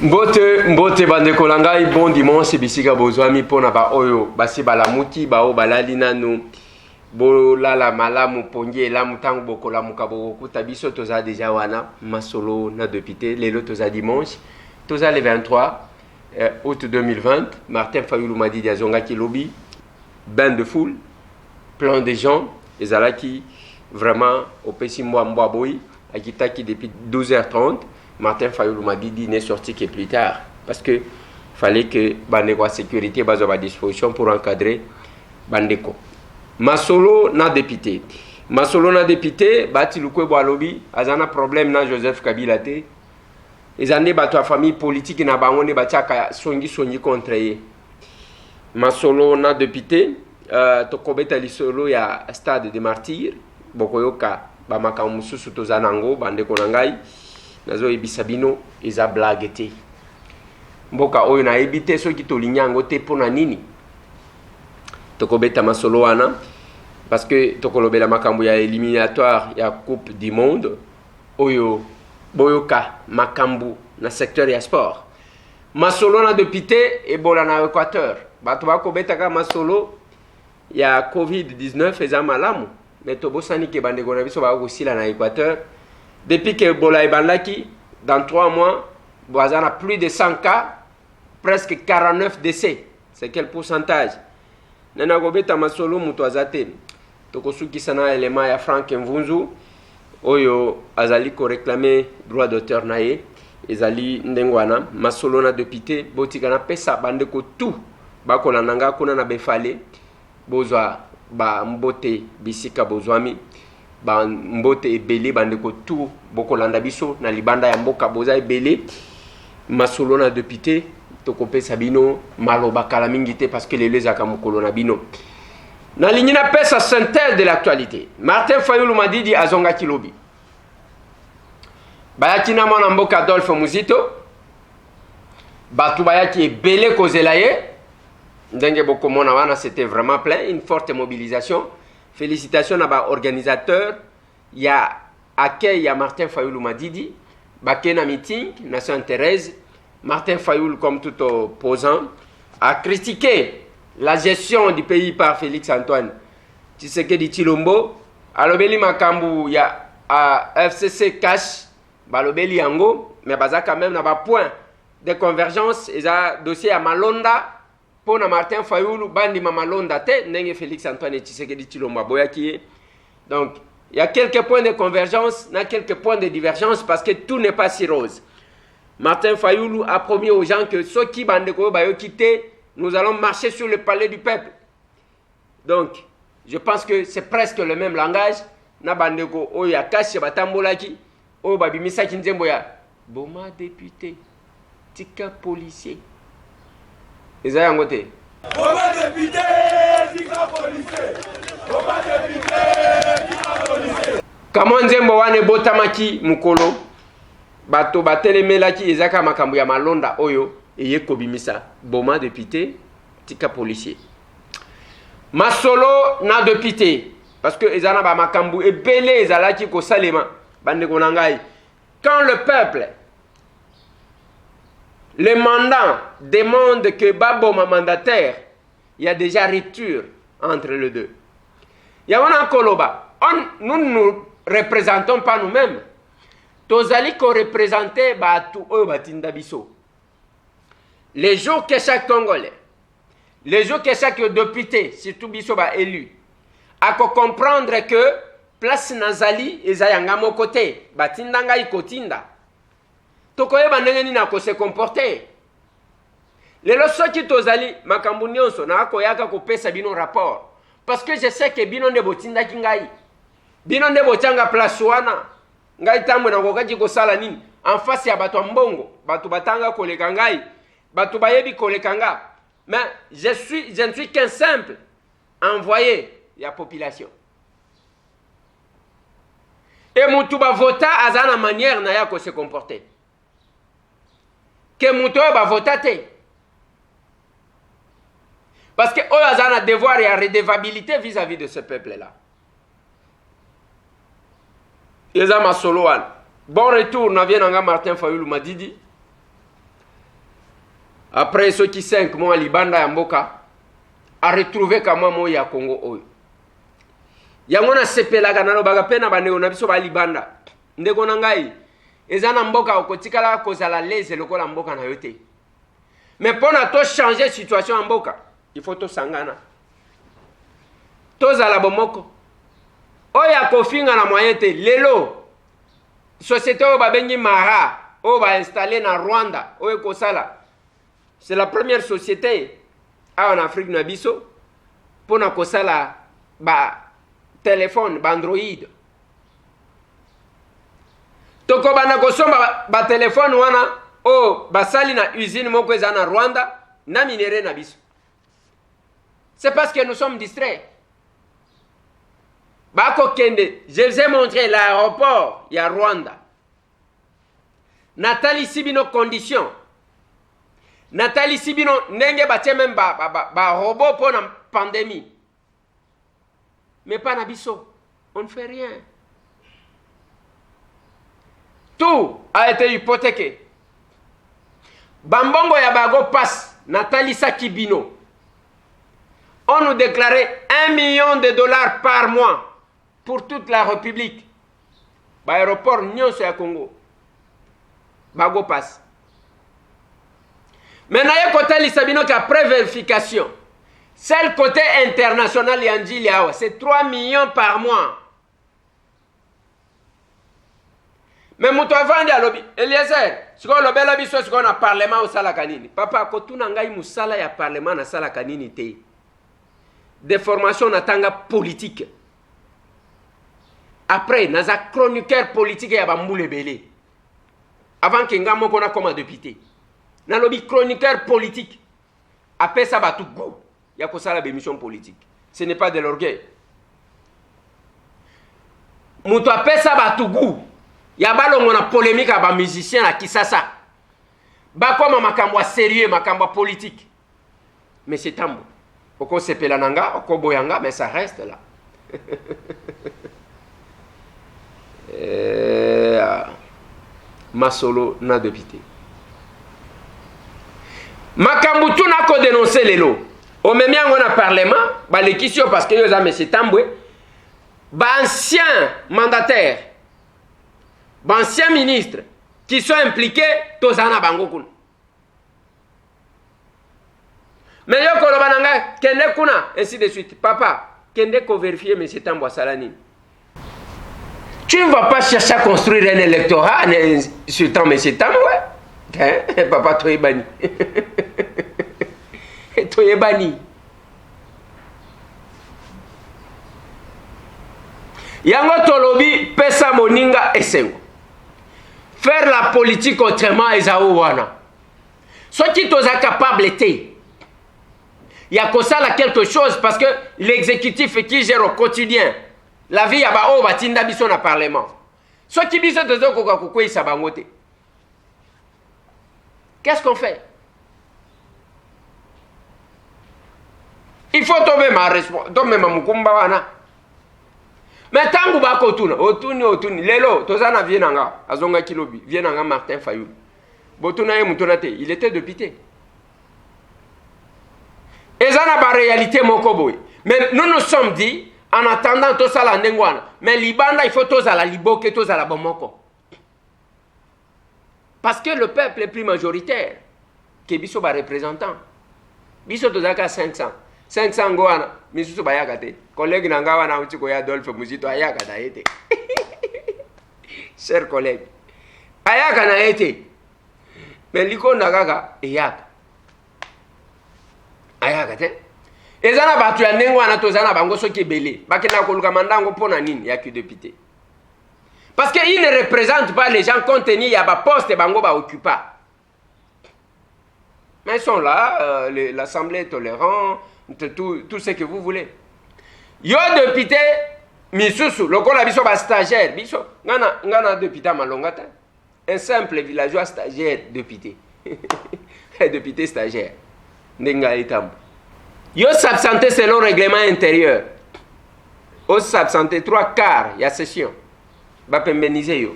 Mbote bandeko langai bon dimanche bisika bozwami pona ba oyo basi balamuki bao balali nanu bolala malamu pongi elamu tango bokola mukabo kuta biso toza deja wana masolo na député lelo toza dimanche toza le 23 août 2020 Martin Fayulu Madidi azongaki lobi bain de foule plein de gens ezalaki vraiment opesi mwa boy akitaki depuis 12h30 Martin Fayulu Madidi n'est sorti que plus tard parce que fallait que bandeko sécurité bazo à disposition pour encadrer bandeko. Masolo na député. Masolo na député bati lukwe bo alobi azana problème na Joseph Kabila te. Ezane bato a famille politique na bango ne batiaka songi contre ye. Masolo na député to kobeta lisolo ya stade de martyr bokoyoka ba makamususu tozanango bandeko nangai nazo ebisa bino eza blague te mboka oyo na ebite soki tolinyango te pona nini tokobeta masolo wana parce que tokolobela makambo ya éliminatoire ya coupe du monde oyo boyoka makambo na secteur ya sport masolo na député ebola na Équateur bato bakobeta ka masolo ya COVID-19 eza malamu mais tobosani ke bandeko na biso bakosila na Équateur. Depuis que Ebola est bandaki, dans 3 mois, on a plus de 100 cas, presque 49 décès. C'est quel pourcentage? Nana gobeta masolo mutuazate. Tokosuki sana élément ya Frank Mvunzu. Oyo azali ko réclamer droit d'auteur nae. Ezali ndengwana. Masolo na député. Botika na pesa bandeko tout. Bakola nanga kuna na befale. Bozwa ba mbote bisika bozwami. Ba mbote ebele bandeko tout bokolanda biso na libanda ya mboka boza ebele masolo na député tokopesa bino maloba kala mingi te parce que les ezaka mokolo na bino na ligne na pesa synthèse de l'actualité. Martin Fayulu Madidi azonga kilobi bayaki na mwana mboka Adolphe Muzito batu bayaki ebele kozela ye ndenge bokomona wana c'était vraiment plein, une forte mobilisation. Félicitations à ba organisateur ya accueil à Martin Fayulu Madidi bakena meeting na Sainte-Thérèse. Martin Fayulu comme tout opposant a critiqué la gestion du pays par Félix Antoine Tshisekedi Tshilombo alobeli makambu ya FCC cash balobeli yango mais baza quand même na ba point de convergence eza dossier à Malonda. Pour Martin Fayulu, bandi mamalonda te, ndenge Félix Antoine Tshisekedi Tshilombo boyaki. Donc, il y a quelques points de convergence, il y a quelques points de divergence parce que tout n'est pas si rose. Martin Fayulu a promis aux gens que ceux qui bandeko bayo quitté, nous allons marcher sur le palais du peuple. Donc, je pense que c'est presque le même langage. Na bandeko oya kashi batambolaki, o babimisa kinzembo ya boma député, tika policier. Eza yango te. Boma député, tika policier. Boma député, tika policier. Kama nzembo wane botamaki mukolo bato batelemelaki ezaka makambo ya malonda oyo eye kobimisa boma député tika policier. Masolo na député parce que ezana ba makambo ebele ezalaki ko salema bandeko na ngai. Quand le peuple le mandat demande que Baboma mandataire, il y a déjà rupture entre les deux. Il y a un koloba. Nous ne nous représentons pas nous-mêmes. Tozali ko représenter batu o batinda biso. Les jours que chaque Congolais, les jours que chaque député, surtout biso ba élu, a ko comprendre que place nazali ezayanga mo côté, batinda ngai kotinda. Tokoyeba ndenge nini ako se comporter. Lelo soki tozali makambo nyonso na akoyaka kopesa bino rapport parce que je sais que bino nde botinda kingai. Bino nde botanga place wana. Ngai tamwe na kokaki kosala nini en face ya bato mbongo, bato batanga koleka ngai, bato bayebi koleka nga. Mais je ne suis qu'un simple envoyé ya population. Et mutu ba vota azana manière na ya ko se comporter. Que muto ba votate parce que eux ont un devoir et une redevabilité vis-à-vis de ce peuple là. Ils ont ma solo. Bon retour na vient nga Martin Fayulu Madidi Après ceux qui 5 mois libanda ya mboka a retrouvé kama moya ya Congo oyo. Yango na sepelaka na lobaka pe na bandeko na biso ba libanda. Ndeko na ngai ezana mboka okotikala kozala leze lokola mboka na yo te. Mais pour to changer situation en mboka, il faut to sangana. To zala bomoko. Oya kofinga na moyen te lelo. Société o ba bengi Mara, o ba installer na Rwanda, o ekosala. C'est la première société en Afrique na biso pour na kosala ba téléphone, ba Android. Toko bana kosomba ba téléphone wana o basali na usine moko eza na Rwanda na minere na biso. C'est parce que nous sommes distraits. Bako kende, je vous ai montré l'aéroport ya Rwanda. Natali Sibino condition. Natali Sibino ndenge batie même ba robot pour la pandémie. Mais pas na biso. On ne fait rien. Tout a été hypothéqué. Bambongo ya bago passe. Natali Sakibino. On nous déclarait $1 million par mois pour toute la République. L'aéroport Nyonso ya Congo. Bago passe. Maintenant, il y a côté Lissabino qui après vérification. C'est le côté international Yandji c'est 3 millions par mois. Mais mon travail à lobby, Eliezer, ce qu'on a lobby, ce qu'on a parlement au Salakanini. Papa, quand tu n'as pas sala ya parlement na Salakanini te. Des formations natanga politique. Après, naza chroniqueur politique ya bamboule belé. Avant que ngamo kona comme député. Na lobby chroniqueur politique. Après ça va tout go. Il y a que ça la émission politique. Ce n'est pas de l'orgueil. Mouto après ça va tout go. Il y a balon na polémique à musicien à Kisasa. Ba quoi makambo sérieux, makambo politique. Mais c'est tambo. Oko sepelananga, oko boyanga, mais ça reste là. Masolo na député. Makambo tout n'a ko dénoncer les lots. Au même temps, on a parlement, bah les questions parce que les amis c'est tamboué. Bah anciens mandataires, bah anciens ministres qui sont impliqués, tous en a bangokun. Mais yo ko lobananga kende kuna ainsi de suite. Papa, kende ko vérifier mais c'est tamboa salani. Tu ne vas pas chercher à construire un électorat sur temps mais c'est tamboué. Hein? Papa toi bani. Toi bani. Yango tolobi pesa moninga esengo. Faire la politique autrement ezao wana. Soit qui toza capable té. Il y a que ça là quelque chose parce que l'exécutif qui gère au quotidien la vie ya ba o batinda biso na parlement. Soit qui biso tozo koka kokoi sabangote. Qu'est-ce qu'on fait? Il faut tomber ma responsabilité, tomber ma mukumba wana. Mais tangu bako otuni, lelo, tozana vienanga, azonga kilobi, vienanga Martin Fayulu. Botuna ye mutonate, il était député. Ezana ba réalité mokoboy. Mais nous nous sommes dit, en attendant tout ça la ndengwana, mais libanda il faut tout ça la liboke, tout ça la bomoko. Parce que le peuple est plus majoritaire que biso ba représentant. Biso tozaka 500. 500 goana, misusu bayaka te. Collègue nanga wana utiko ya Adolphe Muzito ayaka na ete. Cher collègue. Ayaka na ete. Mais liko nagaga eyaka. Ayaka te. Ezana batu ya nengo wana tozana bango soki belé. Bakena koluka mandango pona nini ya ki député. Parce qu'ils ne représentent pas les gens contenus, il y a des postes bango ba occupa. Mais ils sont là, l'Assemblée est tolérante, tout ce que vous voulez. Yo député, misusu, lokola biso ba stagiaire, biso, ngana député malongata. Un simple villageois stagiaire député. Député stagiaire. Ndenga itambo. Yo s'absenter selon le règlement intérieur. Yo s'absenter 3/4, il y a session. Bapembenize yo.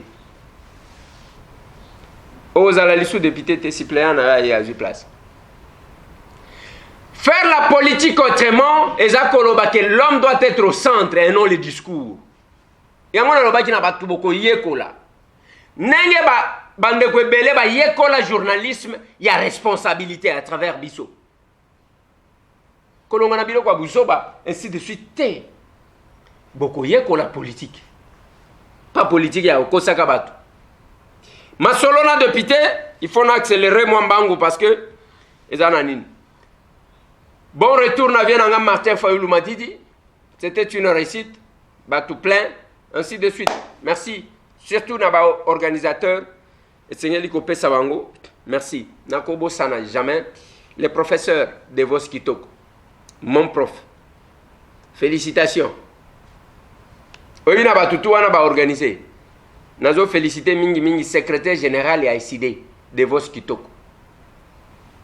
Aux ala lisu député te suppléant na ya place. Faire la politique autrement, et ça que l'homme doit être au centre et non le discours. Et moi, je dis que yekola. Nenge bande ko belé ba yekola journalisme, il y a responsabilité à travers biso. Kolonga na bilo kwa busoba, ainsi de suite. Boko yekola politique. Pas politique ya okosaka batu. Ma solo na député, il faut accélérer moi mbangu parce que ezana nini. Bon retour na vient à Martin Fayulu Madidi. C'était une réussite. Batou plein. Ainsi de suite. Merci. Surtout na organisateur. Et Seigneur Likopé Savango. Merci. Nakobo Sana jamais. Les professeurs de Voskitoko. Mon prof. Félicitations. Oui, na batutu wana ba organisé. Nazo félicité mingi secrétaire général et AICD de Voskitoko.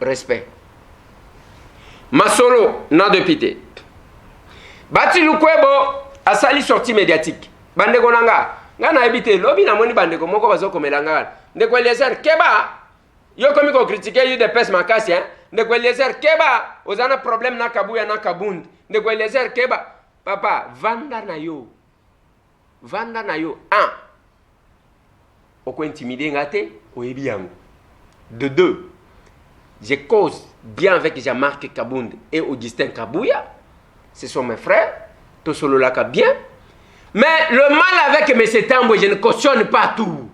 Respect. Masolo na député. Bati Lukwebo asali sortie médiatique. Bandeko nanga, nga na ebité lobi na moni bandeko moko bazo komelanga. Ndeko Eliezer keba yo komi ko critiquer yu de pes makasi hein. Ndeko Eliezer keba ozana problème na kabuya na kabund. Ndeko Eliezer keba papa vanda na yo. Vanda na yo. 1. Oko intimider ngate oyebi yango. De 2. Je cause bien avec Jean-Marc Kabound et Augustin Kabouya. Ce sont mes frères. Tosolo laka bien. Mais le mal avec M. Tambo, je ne cautionne pas tout.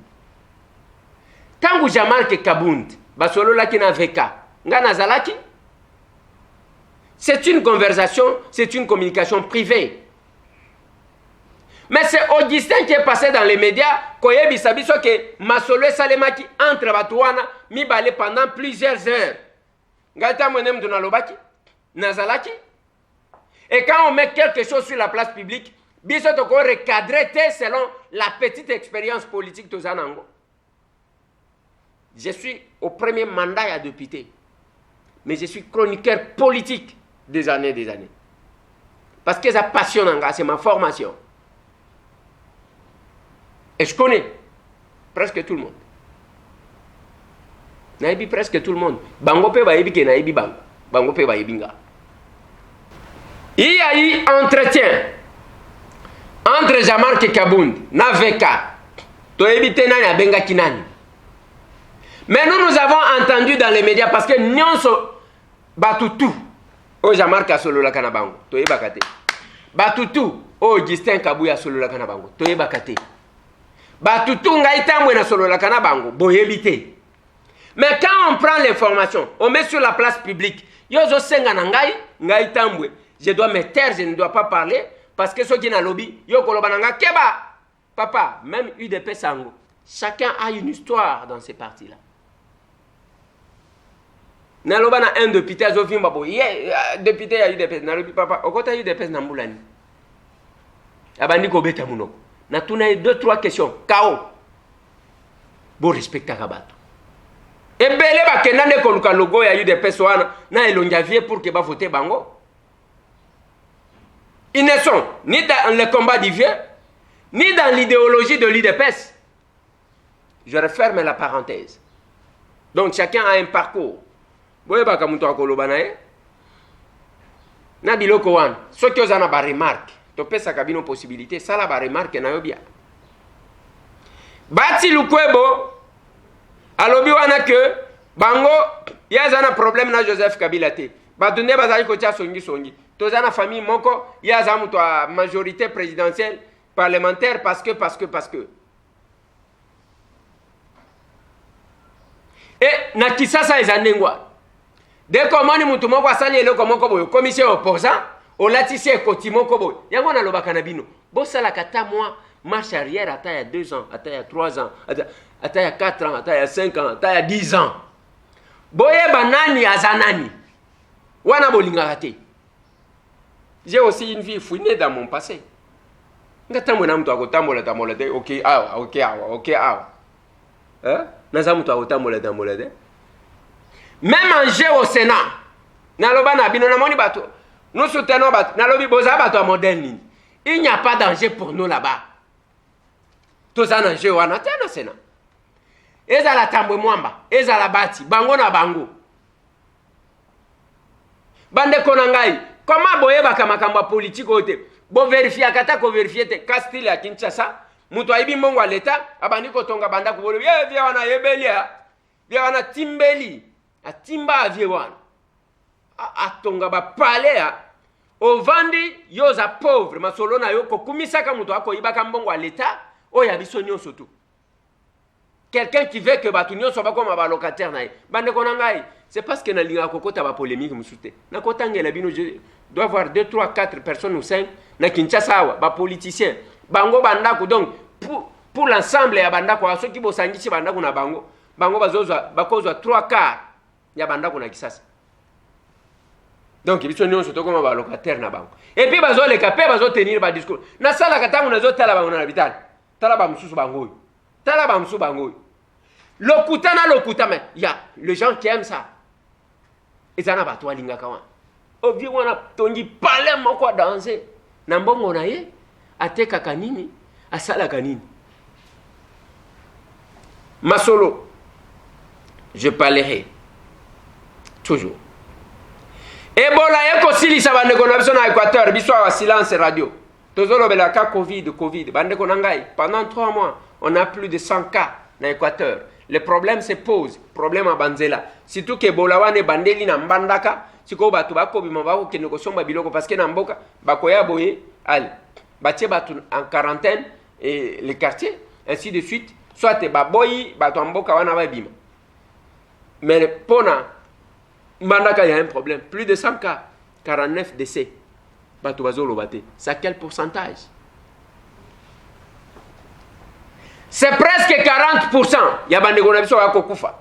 Tant que Jean-Marc Kabound, basolo laki na veka, ngana zalaki. C'est une conversation, c'est une communication privée. Mais c'est Augustin qui est passé dans les médias, koyebi sabiso que Masolo Salemaki entre Batouana, mi balé pendant plusieurs heures. Ngata monem donalobaki, nazalaki. Et quand on met quelque chose sur la place publique, biso toko recadrer selon la petite expérience politique de Zanango. Je suis au premier mandat à député, mais je suis chroniqueur politique des années. Parce que ça passionne, c'est ma formation. Et je connais presque tout le monde. Naïbi presque tout le monde. Bango pe baïbi ke naïbi bang. Bango pe baïbi nga. Il y a eu entretien entre Jean-Marc Kabound, na veka. To ebite nani abenga kinani. Mais nous avons entendu dans les médias parce que nyonso batutu o Jean-Marc asolo la kana bango. To ebakate. Batutu o Augustin Kabouya solo la kana bango. To ebakate. Batutu ngaita mwena solo la kana bango. Boyebite. Mais quand on prend l'information, on met sur la place publique. Yozo senga na ngai tambwe. Je dois me taire, je ne dois pas parler parce que ceux qui n'ont lobby, yo koloba nanga keba. Papa, même UDP Sango. Chacun a une histoire dans ces partis-là. Naloba na un député a zofim babo. Député a UDP. Nalobi papa, okota UDP na mbulani. Abandi ko beta munoko. Na tuna 2-3 questions. Kao. Bo respecta kabato. Ebele ba kenane koluka logo ya UDP wana na elongiavie pour que ba voter bango. Ils ne sont ni dans le combat du vieux, ni dans l'idéologie de l'UDPS. Je referme la parenthèse. Donc chacun a un parcours. Boye ba kamuto akoloba na e. Na biloko wana. Soki ozana ba remarque, to pesa kabino possibilité, sala ba remarque na yo bia. Bati Lukwebo alobi wana que bango yazana problème na Joseph Kabila te. Ba donné bazali ko tia songi. Tozana famille moko yaza muto a majorité présidentielle parlementaire parce que. Et na kisasa ezanengwa. Dès comment ni mutu moko asali eloko moko boyo commission opposant olatisi ekoti moko boyo. Yango na lobaka na bino. Bosala kata moi marche arrière ata ya 2 ans, ata ya 3 ans, ata ya 4 ans, ata ya 5 ans, ata ya 10 ans. Boyeba nani azanani. Wana bolinga te. J'ai aussi une vie fouinée dans mon passé. Ngatamwe na mtu akotambola te. OK. Hein? Naza mtu akotambola te. Même en jeu au Sénat. Naloba na bino na moni bato. Nous soutenons bato. Nalobi boza bato a modèle nini. Il n'y a pas danger pour nous là-bas. Tout ça na jeu wana te na Sénat. Ezala tambwe mwamba, ezala bati, bango na bango. bande konangai comment boyeba makambo politique ote bo vérifier kata ko vérifier te Castille ya Kinshasa muto aibi mbongo leta abandi ko tonga banda ko bolo ye via wana yebelia via wana timbeli atimba avie wana atonga ba palea ovandi yoza pauvre masolo na yo ko kumisaka muto ako ibaka mbongo leta oya biso nyonso tu quelqu'un qui veut que batu nyonso ba comme ba locataire na bande konangai c'est parce que na linga kokota ba polémique musute na kotangela bino je dois avoir 2 3 4 personnes ou 5 na Kinshasa wa ba politiciens bango bandako donc pour l'ensemble ya bandako ceux qui bosangichi bandako na bango bazozwa bakozwa 3/4 ya bandako na Kisasa donc biso nyonso to comme ba locataire na bango et puis bazoleka pe bazotenir ba discours na sala katangu nazotala bango na bitali tala ba mususu bango tala ba mususu bango lokuta mais il y a les gens qui aiment ça ezana bato alingaka wana obi wana tongi pale moko danser na mbongo na ye atekaka nini asalaka nini masolo je parlerai toujours ebola yeko silisa bandeko na biso na Équateur biso wa silence radio tozolobela ka covid bandeko na ngai pendant 3 mois on a plus de 100 cas na Équateur. Le problème se pose, problème à Banzela. Surtout que Bolawane bandeli na mbandaka, siko batu bako bimabako ke négociation biloko parce que na mboka bakoya boye al batie batu en quarantaine et les quartiers ainsi de suite, soit baboyi batu mboka wana ba bima. Mais pona mbandaka il y a un problème, plus de 100 cas, 49 décès. Batu bazolo bate. C'est quel pourcentage? C'est presque 40%. Ya bandeko na biso wako kufa.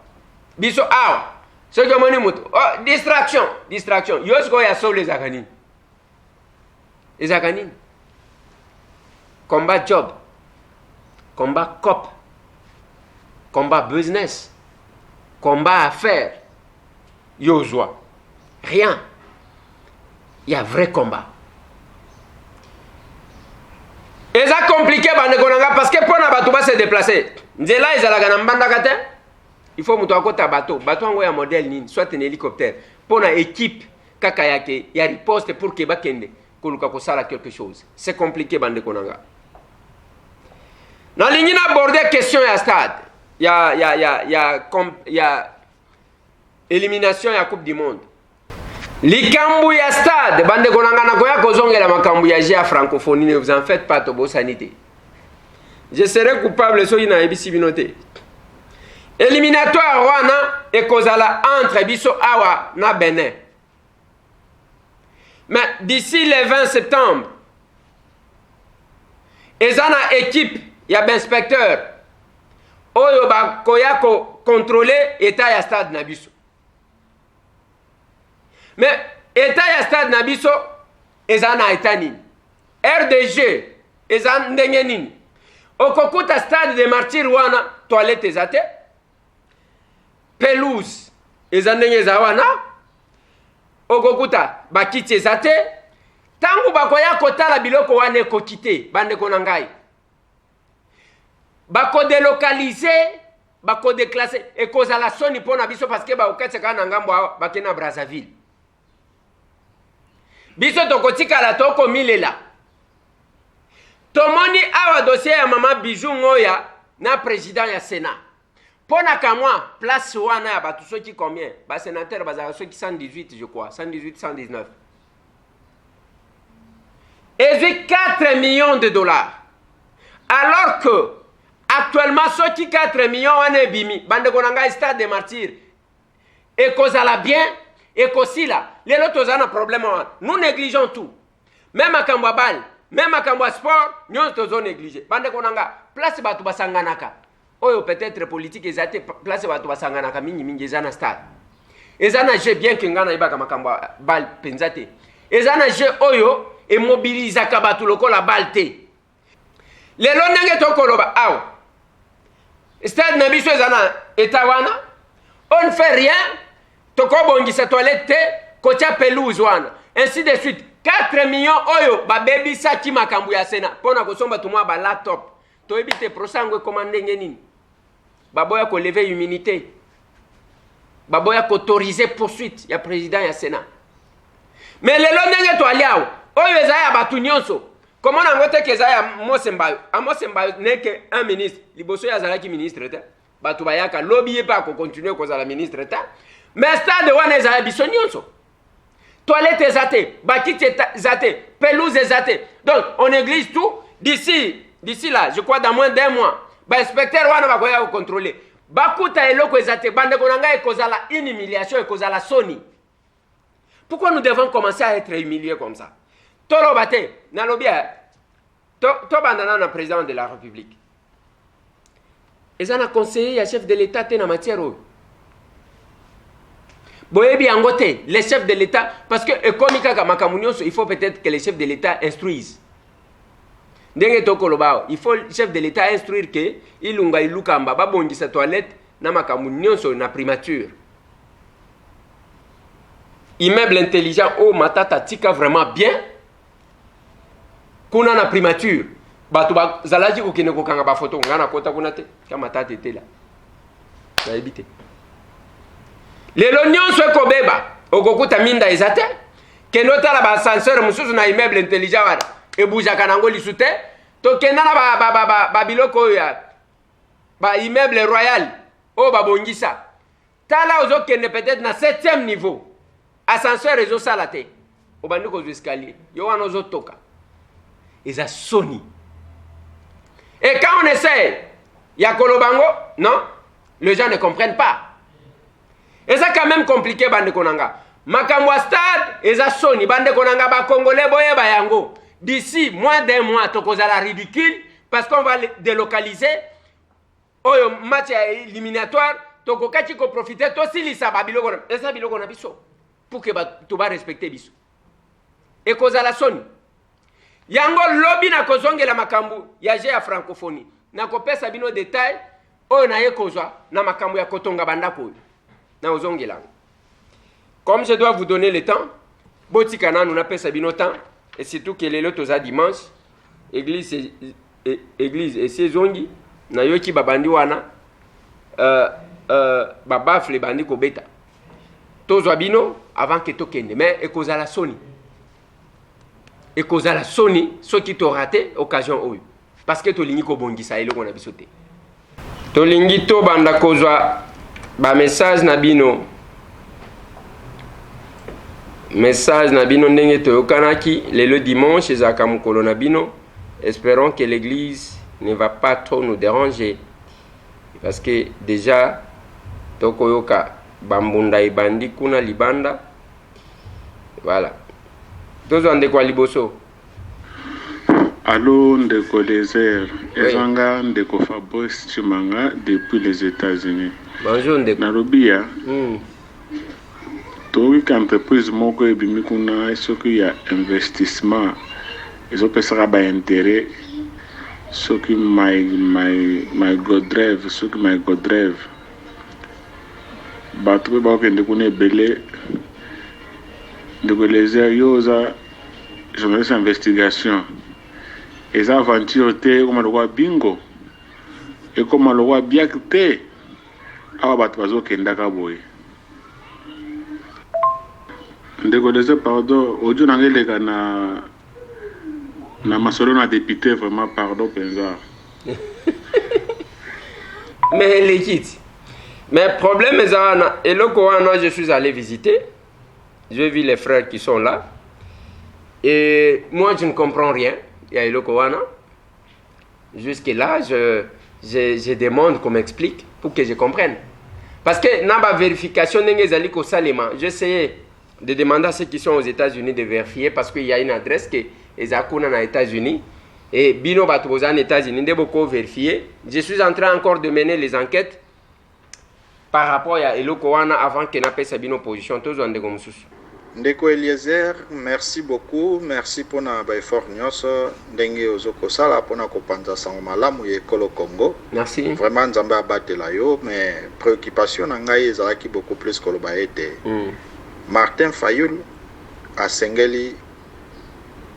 Biso awa. Ce que moni mutu. Oh, distraction. Yosko ya so les akanini. Les akanini. Combat job. Combat cop. Combat business. Combat affaires. Yozwa. Rien. Il y a vrai combat. Et ça compliqué parce que pour na bato se déplacer. Nzela ezalaka na mbandaka te. Il faut muto akota bateau. Bateau ngo ya modèle nini, soit un hélicoptère. Pour na équipe kaka yake ya riposte pour que bakende koluka ko sala quelque chose. C'est compliqué bande konanga. Na ligne na aborder question ya stade. Ya élimination ya Coupe du monde. Likambu ya stade bande konanga na koya kozongela makambu ya jia francophonie, ne vous en faites pas to bosanité. Je serai coupable so ina ebisi binote. Éliminatoire wana ekozala entre biso awa na Benin. Mais d'ici le 20 septembre, ezana équipe ya inspecteur oyo ba koya ko contrôler état ya stade na biso. Mais état ya stade na biso ezana etani. RDG ezana ndenge nini? Okokuta stade de martyr wana toilette ezate. Pelouse ezana ndenge zawana. Okokuta bakiti ezate. Tangu bakoya kotala biloko wana ekokite bande konangai. Bako délocaliser, bako déclasser ekozala soni pona biso parce que ba okateka na ngambo bakena Brazzaville. Biso tokotikala toko milela. Tomoni awa dossier ya mama Bijou Ngoya na président ya Sénat. Pona kamwa place wana ya batu soki combien? Ba sénateur bazala soki 118 je crois, 118 119. Et 4 millions de dollars. Alors que actuellement soki 4 millions wana bimi bande konanga stade de martyrs. Et kozala bien et kosila lelo tozana problème wana. Nous négligeons tout. Même à Kambwa bal, même à Kambwa sport, nous tozo négliger. Bande konanga place batu basanganaka. Oyo peut-être politique ezate place batu basanganaka mingi ezana stade. Ezana je bien que ngana ibaka makambwa bal penzate. Ezana je oyo et mobilisaka batu lokola balte. Lelo ndenge tokoloba aw. Stade na biso ezana etawana. On ne fait rien. Tokobongisa toilette kocha pelouse wana. Ainsi de suite. 4 millions oyo ba baby saki makambu ya Sénat. Pona kosomba tumwa ba laptop. To ebite prosangwe commande ngenini. Baboya ko lever immunité. Baboya ko autoriser poursuite ya président ya Sénat. mais lelo ndenge to aliao oyo ezaya batu nyonso comment nango te kezaya Mosembayo Mosembayo n'est que un ministre liboso ya zalaki ministre te batu bayaka lobby pas ko continuer ko zala ministre te mais stade wana ezaya biso nyonso toilette ezate bakiti ezate pelouse ezate donc on néglige tout d'ici là je crois dans moins d'un mois ba inspecteur wana bakoya ko contrôler bakuta eloko ezate bande konanga ekozala une humiliation ekozala soni. Pourquoi nous devons commencer à être humiliés comme ça? Tolo bate nalobia to bandana na président de la République ezana conseiller ya chef de l'État te na matière oyo boyebi angote les chefs de l'État parce que ekomika kama kamunyoso il faut peut-être que les chefs de l'État instruisent ndenge tokoloba il faut le chef de l'État instruire que ilunga ilukamba babongisa toilette na makamunyoso na primature immeuble intelligent o matata tika vraiment bien kuna na primature batu bazalaji kokene kokanga ba photo ngana kota kuna te kama tata était là na ebité lelo nyonso ekobeba okokuta minda ezate kenota la ba ascenseur mususu na immeuble intelligent wala ebujaka nango lisute to kenda na ba biloko ya ba immeuble royal o babongisa tala ozokende peut-être na 7e niveau ascenseur ezo sala te obandi ko escalier yo wana ozotoka eza soni et quand on essaie ya kolobango non les gens ne comprennent pas et ça quand même compliqué bande konanga makambo stade eza soni bande konanga ba congolais boye ba yango d'ici moins d'un mois tokozala ridicule parce qu'on va délocaliser oyo match éliminatoire tokokati ko profiter to silisa babiloko eza biloko na biso pour que tu vas respecter biso et kozala soni yango lobby na kozongela makambu ya je ya francophonie na kopesa bino détail oyo na ye kozwa na makambu ya kotonga bandako na ozongela comme je dois vous donner le temps botika na nous pesa bino temps et surtout que lelo toza dimanche église et sezongi na yoki babandi wana babafle bandi kobeta tozwa bino avant que tokende mais ekozala soni ekozala soni soki to raté occasion oyo parce que tolingi ko bongisa eloko na biso te tolingi to banda kozwa ba message na bino ndenge toyokanaki lelo dimanche ezaka mokolo na bino. Espérons que l'église ne va pas trop nous déranger parce que déjà tokoyoka bambunda ibandi kuna libanda voilà tozo ndeko liboso. Allô ndeko Désert ezanga ndeko Fabrice Chimanga depuis les États-Unis. Bonjour ndeko Narobia toki entreprise moko ebimi kuna soki ya investissement ezopesaka ba intérêt soki my Godrev soki my Godrev bato pe bakende kuna ebele ndeko Désert yoza journaliste investigation eza aventure te koma lokwa bingo ekoma lokwa biak te awa bato bazokendaka boye ndeko Désert pardon audio nangeleka na masolo na député vraiment pardon penza mais l'équipe mais problème ezana eloko wana je suis allé visiter, j'ai vu les frères qui sont là et moi je ne comprends rien. Il y a eloko wana jusque là je demande qu'on m'explique pour que je comprenne parce que na ba vérification ndenge ezali ko salema j'essayais de demander à ceux qui sont aux États-Unis de vérifier parce qu'il y a une adresse que ezakuna na États-Unis et bino bato aux États-Unis de beaucoup vérifier. Je suis en train encore de mener les enquêtes par rapport à eloko wana avant que na pesa bino position tozo ndeko mususu. Ndeko Eliezer, merci beaucoup, merci pour na ba effort nyonso ndenge ozoko sala pona ko panza sango malamu ye kolo Congo. Merci. Vraiment nzambe abatela yo mais préoccupation na ngai ezalaki beaucoup plus ko loba ete. Martin Fayulu asengeli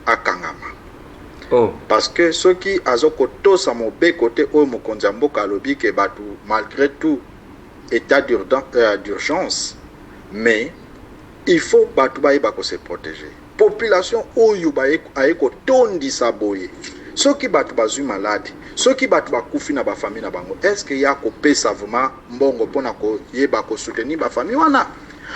akangama. Oh. Parce que ceux qui azoko tosa mobe côté o mokonzi mboka lobi ke batu malgré tout état d'urgence mais il faut bato bayeba ko se protéger. Population oyo aye ko tondisa boye. Soki bato bazwi malade, soki bato bakufi na ba famille na bango, est-ce que ya ko pesa vraiment mbongo pona ko yeba ko soutenir ba famille wana?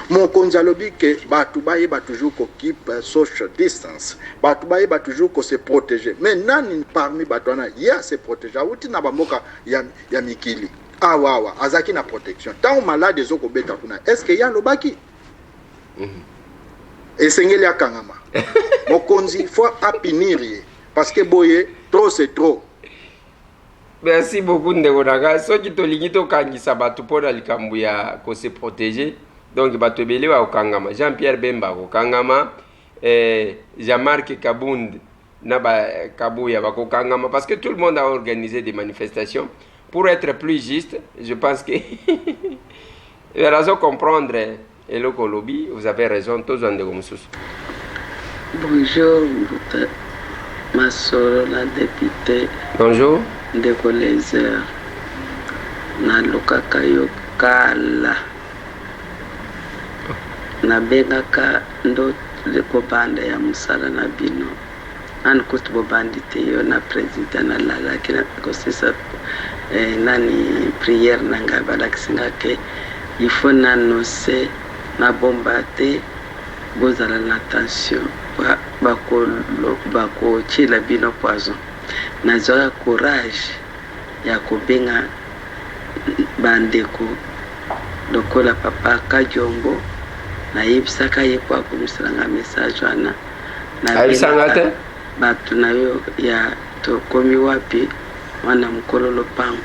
Mokonzi alobi ke bato bayeba toujours ko keep social distance. Bato bayeba toujours ko se protéger. Mais nani parmi bato wana ya se protéger? Awuti na bamboka ya mikili. Awawa, azaki na protection. Tant malade ezoko beta kuna, est-ce que ya lobaki? Esengeli akangama. Mokonzi faut apinir parce que boye trop c'est trop. Merci beaucoup ndeko nanga. Soki tolingi tokangisa bato mpona likambo ya ko se protéger. Donc bato ebele ba okangama. Jean-Pierre Bemba okangama, Jean-Marc Kabund na ba Kabuya ba okangama parce que tout le monde a organisé des manifestations. Pour être plus juste, je pense que la raison comprendre et le lobby, vous avez raison, tous en dégommous. Bonjour, ma soeur, la députée. Bonjour. De Colézer. Na Lokakayo Kala. Na Bengaka ndo lekobanda ya musala na bino. An kutu bobandite yo na president na lala kina kosisa nani prière nanga balakisinga ke il faut n'annoncer na bombate bozala na tension bako chila bino poison na zoya courage ya kobenga bandeko lokola papa Kajombo na yebisaka ye kwa komisanga message wana na alisangate batu na yo ya tokomi wapi wana mukolo lopango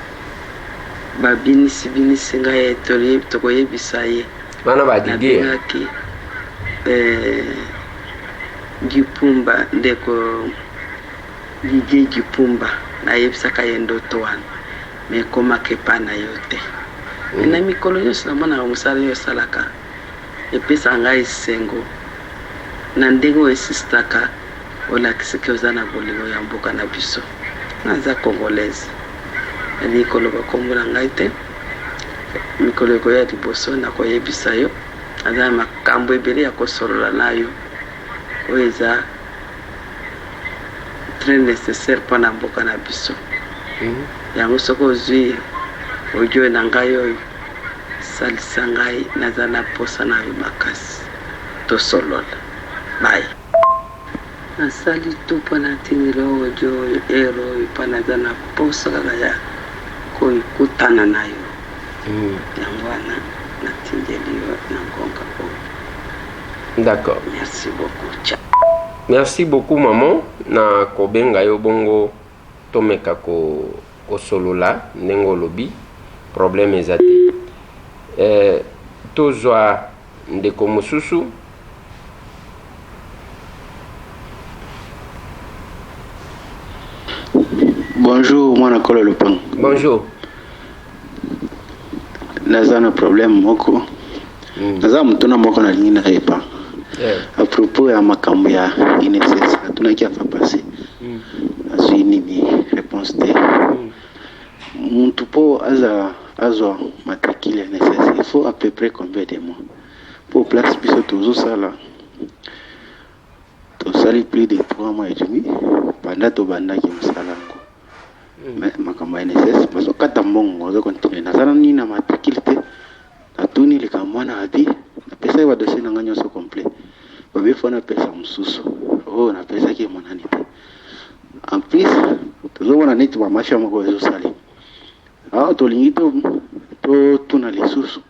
babinisi nga etoli tokoyebisa ye bana badige ki Gipumba ndeko Lije Gipumba na yebisaka ye ndoto wana me koma kepana yote na mikolo nyonso na mwana musala yo salaka epesa ngai sengo na ndenge esistaka olakisike ozana bolingo ya mboka na biso naza congolaise ani koloba kombola ngai te mikolo ya liboso na koyebisa yo aza makambo ebele ya kosolola nayo oyo eza très nécessaire mpona mboka na biso yango soki ozwi ojo na ngai oyo salisa ngai naza na posa na yo makasi tosolola bye. Nasali tu mpona ntinela ojo ero oyo mpona aza na posa kaka ya koyikutana na yo yango wana natindeli yo na ngonga oyo. D'accord. Merci beaucoup. Ciao. Merci beaucoup maman na kobenga yo bongo tomeka kosolola ndenge olobi problème eza te tozwa ndeko mosusu. Bonjour, moi Nakolo Lupang. Bonjour. Naza na problème moko. Naza mutuna moko na lingina repa. À propos ya makambo ya INSS, atuna kia fa passer. Azui nini réponse te. Muntu po azo matricule INSS, il faut à peu près combien de mois pour place biso toujours ça là. To sali plus de 3 mois et demi pendant to bandaki msalango. Mais makambo ya INSS bazo kata mbongo bazo continuer nazana nini na matricule te. Atuni likamwana adi na pesa wa dossier na nganyo so complet. Babe fona pesa msusu. Oh na pesa ki monani te. En plus, tozo wana neti ba masha moko ezo sali. Ah to lingito to tuna lisusu.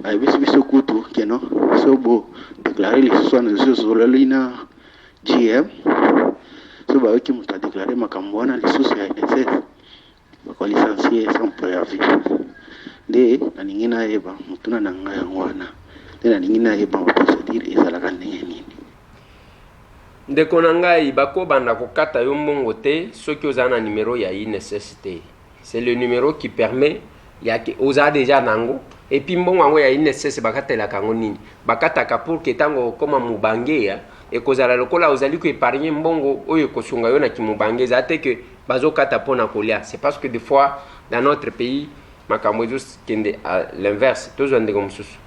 Ba biso kutu keno so bo déclarer lisusu na zo zololina GM. So ba wiki muta déclarer makambo wana lisusu ya INSS. Ba ko licencier sans préavis. De na ningina eba mutuna na ngaya ngwana de na ningina eba procedure ezalaka ndenge nini ndeko na ngai bako banda kokata yo mbongo te soki oza na numéro ya INSS te. C'est le numéro qui permet ya ke oza déjà nango et puis mbongo yango ya INSS bakatelaka ngo nini bakataka pour que tango koma mubange ya ekozala lokola ozali ko épargner mbongo oyo kosunga yo na kimubange eza te que bazokata pona kolia. C'est parce que des fois dans notre pays makambo ezo kende à l'inverse tozwa ndeko mosusu.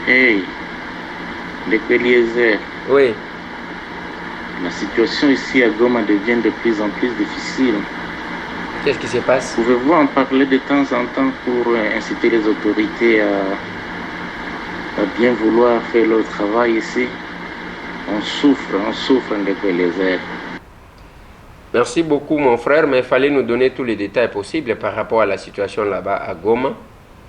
Hey Eliezer. Oui. La situation ici à Goma devient de plus en plus difficile. Qu'est-ce qui se passe? Pouvez-vous en parler de temps en temps pour inciter les autorités à bien vouloir faire leur travail ici? On souffre de Eliezer. Merci beaucoup mon frère, mais il fallait nous donner tous les détails possibles par rapport à la situation là-bas à Goma.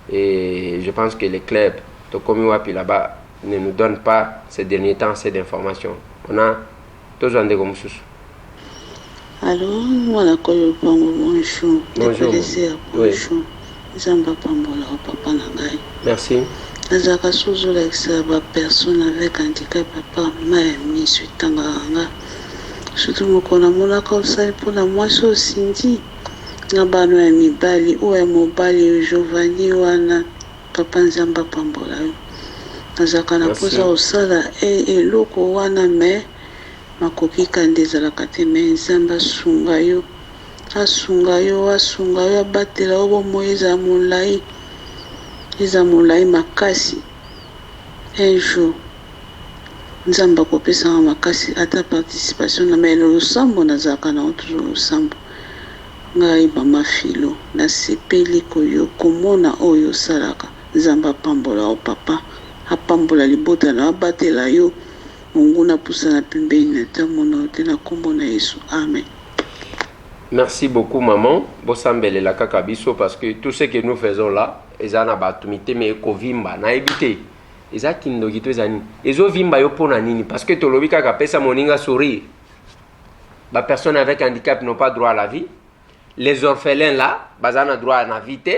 Et je pense que les clubs Tokomi Wapi là-bas ne nous donnent pas ces derniers temps assez d'informations. On a tous un des Gomsus. Allô, moi la Kolopango, bonjour. Bonjour. Bonjour. Zamba Pambola, papa Nangai. Merci. Azaka Sozo Lexa, personne avec handicap, papa, Maëmi, Suitanganga. Surtout mokona monaka osali mpona mwasi osindi na bano ya mibali oyo ya mobali Giovanni wana papa nzambe apambola yo nazalaka na mposa osala eloko wana me makoki kanda ezalaka te me nzambe asunga yo abatela yo bomoi eza molai makasi un jour nzamba kopesanga makasi ata participation na mele losambo nazalaka na toujours losambo ngai mama filo nasepeli koyo komona oyo osalaka nzamba apambola o papa apambola libota na abatela yo monguna pusa na pembeni na tamona te na kombo na Yesu amen. Merci beaucoup maman bosambelela kaka biso parce que tout ce que nous faisons là eza na batumité mais kovimba na ebité eza kindoki to ezani ezovimba yo pona nini parce que tolobi kaka pesa moninga sourire. Ba personnes avec handicap n'ont pas droit à la vie. Les orphelins là bazana droit à la vie te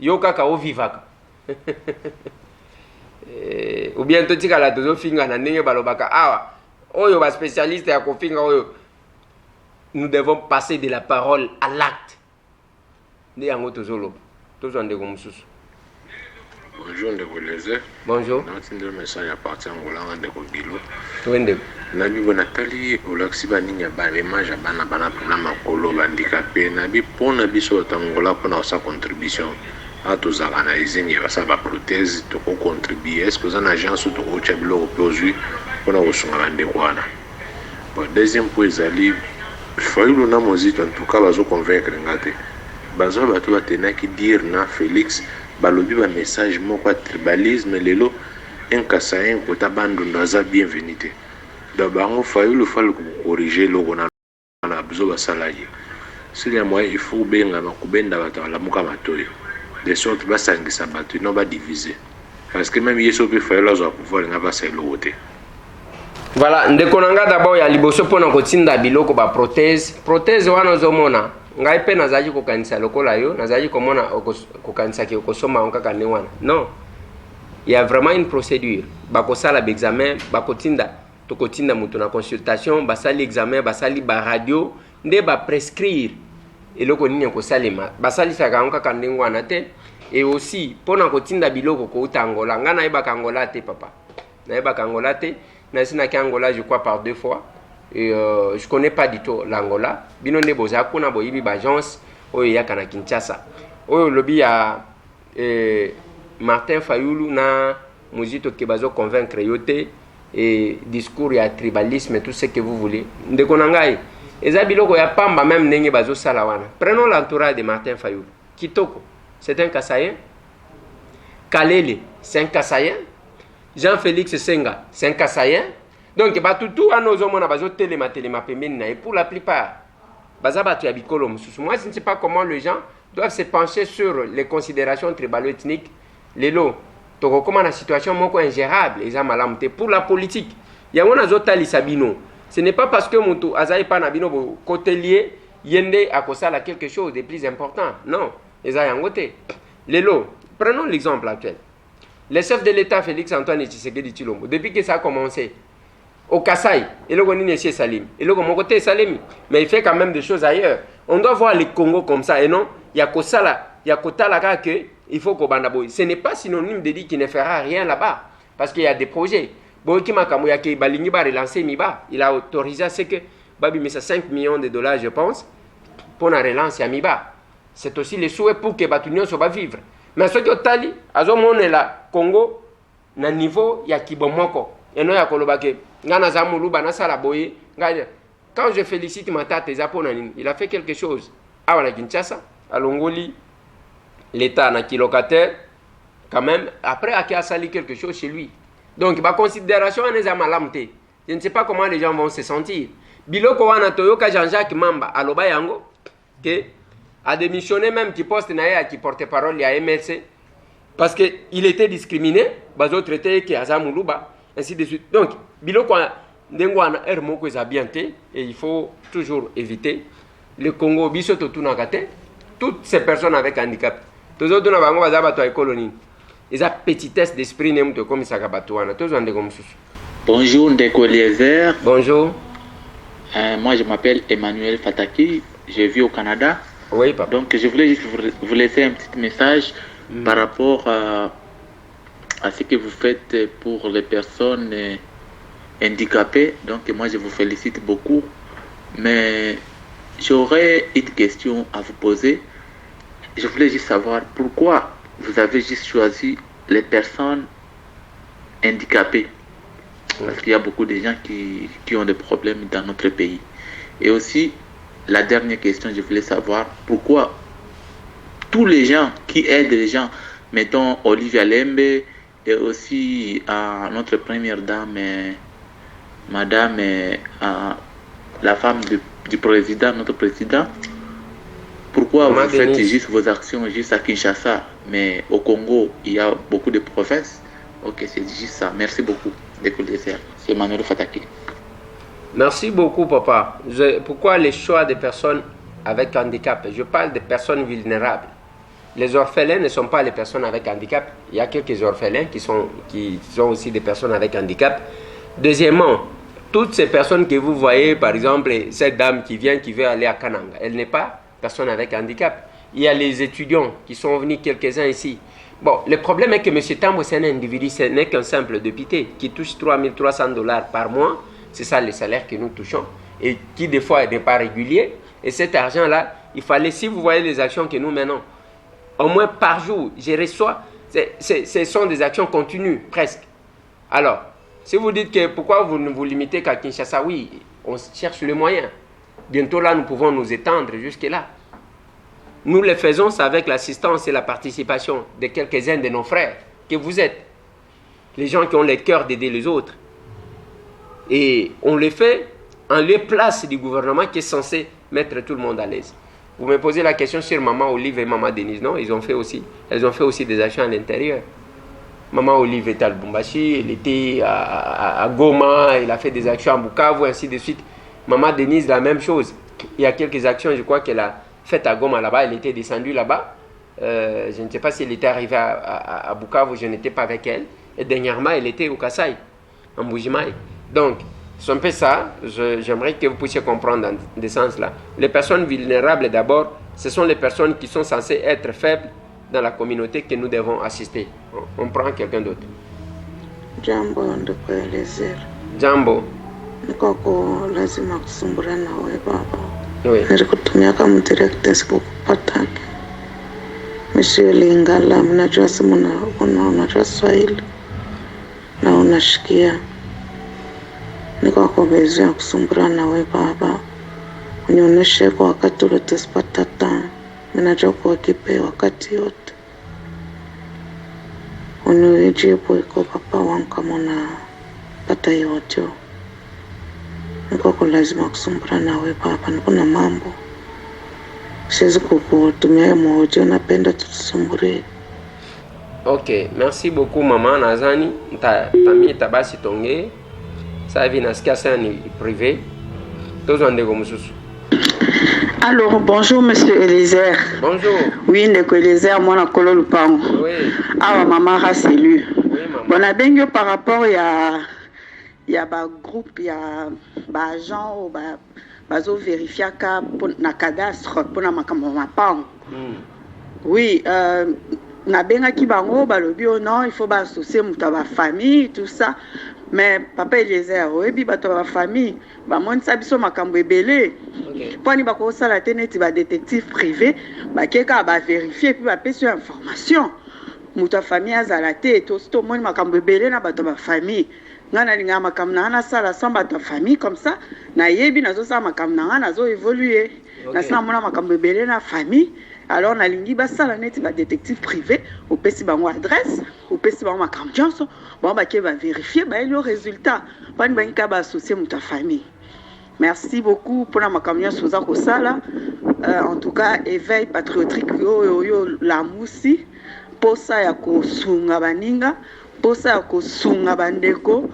yo kaka o vivaka. Ou bien to tika la tozo finga na ndenge balobaka awa oyo ba spécialiste ya kofinga oyo. Nous devons passer de la parole à l'acte. Ndi yango tozoloba tozonde ko mususu. Bonjour ndeko Eliezer. Bonjour. Natindela message ya parti Angola ndeko Gilo. Twende. Nabi bonatali olaksi baninya ba image bana na makolo bandicapé nabi pona biso Angola pona sa contribution a tozaka na izinye basa ba prothèse to ko contribuer est-ce que za na agence to ko tchabilo ko aujourd'hui pona osunga bande kwana. Bon deuxième point ezali Fayulu na mozito en tout cas bazo convaincre ngate. Bazo bato batenaki dire na Félix balobi ba message moko ya tribalisme lelo enkasayen kota bandu ndaza bienvenue. Da bango Fayulu fallait corriger loko na bizo basala ye. S'il y a moyen il faut benga makubenda bato la muka matoyo. De sorte basangisa bato no ba diviser. Parce que même yeso pe Fayulu azo pouvoir nga basa lote. Voilà, ndekonanga d'abord ya liboso pona kotinda biloko ba prothèse wana ozomona ngai pe nazali kokanisa lokola yo nazali komona kokanisa ki okosoma onkaka ne wana non, il y a vraiment une procédure bakosala ba examen bakotinda tokotinda mutu na consultation basali examen basali ba radio nde ba prescrire eloko nini kosalema basali saka onkaka ne wana te. Et aussi pona kotinda biloko ko utangola ngana yeba kangola te papa na yeba kangola te. Nasina ki Angola je crois par 2 fois et je connais pas du tout l'Angola bino ne boza kuna boyibi ba agence oyo yaka na Kinshasa oyo lobi ya Martin Fayulu na muzito ke bazo convaincre yote et discours ya tribalisme tout ce que vous voulez ndeko nangai eza biloko ya pamba même ndenge bazo sala wana. Prenons l'entourage de Martin Fayulu. Kitoko c'est un Kassayen, Kalele c'est un Kassayen, Jean-Félix Senga, c'est un Kassayen. Donc, tout à nos hommes, on a besoin de téléma pembeni. Et pour la plupart, moi, je ne sais pas comment les gens doivent se pencher sur les considérations tribalo-ethniques. Les lots, comment la situation est ingérable. Pour la politique, il y a un autre sabino. Ce n'est pas parce que mon azaï pas nabino côté lié, yende a cosala quelque chose de plus important. Non, les lots, prenons l'exemple actuel. Le chef de l'État, Félix Antoine Tshisekedi Tshilombo, depuis que ça a commencé, au Kasaï, il est Salim, il est mon côté Salim, mais il fait quand même des choses ailleurs. On doit voir les Congo comme ça, et non, il y a Kosala, il y a Kotala que il faut qu'on bandaboy. Ce n'est pas synonyme de dire qu'il ne fera rien là-bas, parce qu'il y a des projets. Boki Makamuya qui Balingi va relancer Miba, il a autorisé à ce que Babi met 5 millions de dollars, je pense, pour la relance à Miba. C'est aussi le souhait pour que Batunion soit vivre. Mais ce que Tali, à ce moment là, Congo, na niveau ya Kibomoko, Et non, Yakolobake, Ngana Zamuluba, Nasala Boye, quand je félicite ma tante Zaponanine, il a fait quelque chose. À Kinshasa, à Longoli, l'État n'a qui locataire, quand même, après, a sali quelque chose chez lui. Donc, ma considération est malamté. Je ne sais pas comment les gens vont se sentir. Biloko wana Toyoka Jean-Jacques Mamba, à Loba Yango, a démissionné même qui poste Naya, qui porte parole à MLC, parce qu'il était discriminé, bazo traité qui a Zamuluba, ainsi de suite. Donc, Biloko Ndengwana Hermoko est habianté, et il faut toujours éviter. Le Congo, Bisoto Tunakate, toutes ces personnes avec handicap, tous autres na bango bazabato ay colonie. Ils ont petitesse d'esprit n'aiment comme ça kabatuana, tous ont comme ça. Bonjour Ndeko Eliezer. Bonjour. Moi je m'appelle Emmanuel Fataki, je vis au Canada. Oui, papa. Donc je voulais juste vous laisser un petit message par rapport à ce que vous faites pour les personnes handicapées. Donc moi je vous félicite beaucoup, mais j'aurais une question à vous poser. Je voulais juste savoir pourquoi vous avez juste choisi les personnes handicapées. Parce qu'il y a beaucoup de gens qui ont des problèmes dans notre pays. Et aussi, la dernière question, je voulais savoir pourquoi tous les gens qui aident les gens, mettons Olivia Lembe et aussi notre première dame, madame, la femme du président, notre président, pourquoi vous faites juste vos actions juste à Kinshasa, mais au Congo, il y a beaucoup de provinces? Ok, c'est juste ça. Merci beaucoup. C'est Emmanuel Fataki. Merci beaucoup, papa. Pourquoi les choix des personnes avec handicap? Je parle des personnes vulnérables. Les orphelins ne sont pas les personnes avec handicap. Il y a quelques orphelins qui sont aussi des personnes avec handicap. Deuxièmement, toutes ces personnes que vous voyez, par exemple, cette dame qui veut aller à Kananga, elle n'est pas personne avec handicap. Il y a les étudiants qui sont venus, quelques-uns ici. Bon, le problème est que M. Tambo, c'est un individu, ce n'est qu'un simple député qui touche $3,300 par mois. C'est ça le salaire que nous touchons. Et qui, des fois, n'est pas régulier. Et cet argent-là, il fallait, si vous voyez les actions que nous menons, au moins par jour, je reçois, ce sont des actions continues, presque. Alors, si vous dites que pourquoi vous ne vous limitez qu'à Kinshasa, oui, on cherche le moyen. Bientôt là, nous pouvons nous étendre jusque-là. Nous le faisons avec l'assistance et la participation de quelques-uns de nos frères que vous êtes. Les gens qui ont le cœur d'aider les autres. Et on le fait en lieu place du gouvernement qui est censé mettre tout le monde à l'aise. Vous me posez la question sur Maman Olive et Maman Denise. Non, elles ont fait aussi des actions à l'intérieur. Maman Olive était à Lubumbashi, elle était à Goma, elle a fait des actions à Bukavu, ainsi de suite. Maman Denise, la même chose. Il y a quelques actions, je crois qu'elle a faites à Goma là-bas, elle était descendue là-bas. Je ne sais pas si elle était arrivée à Bukavu, je n'étais pas avec elle. Et dernièrement, elle était au Kasaï, en Bujimaï. Donc, c'est un peu ça. J'aimerais que vous puissiez comprendre dans ce sens-là. Les personnes vulnérables, d'abord, ce sont les personnes qui sont censées être faibles dans la communauté que nous devons assister. On prend quelqu'un d'autre. Jambo, Ndeko Eliezer. Jambo. Nikoko lazima kusumbura nawe baba. Oui. Nilikutumia kama director sikupata. Monsieur Lingala, mnajua simu unajua Swahili na unashikia. Nikoko bezia kusumbura nawe baba. Unionyeshe kwa wakati ule tusipata taa. Mnajua kwa kipe wakati yote. Unijibu iko papa wangu kama unapata yote. Nikoko lazima kusumbura nawe baba, nikuna mambo siwezi kukutumia moja, napenda tutusumburie. Ok, merci beaucoup maman. Nazani tami tabasi tonge ça hivi nasikia sana ni privé tozo ndeko mususu. Alors bonjour monsieur Eliezer. Bonjour. Oui, Ndeko Eliezer mwana kolo lupango. Oui. Awa maman Raselu. Oui maman. Bon abengo par rapport ya ba groupe ya ba agent ou ba bazo vérifier ka na cadastre pour na makambo mapango. Oui, na benga ki bango balobi non, il faut ba associer muta ba famille tout ça. Mais papa Eliezer oyebi bato ba famille ba monisa biso makambo ebele. OK. Poni ba ko sala teneti ba détective privé ba keka ba vérifier puis ba pesa information. Muta famille azala te to sto moni makambo ebele na bato ba famille. ngana linga makamna ana sala samba ta famille comme ça na yebi nazo sa makamna ngana zo évoluer na sala mona makambe belé na famille. Alors na lingi ba sala neti ba détective privé au pesi bango adresse au pesi bango makamdianso bon ba ke ba vérifier ba le résultat pas ni ba nka ba associer muta famille. Merci beaucoup pour la makamdianso za ko sala. En tout cas éveil patriotique yo la musi posa ya ko sunga baninga posa ya ko sunga bandeko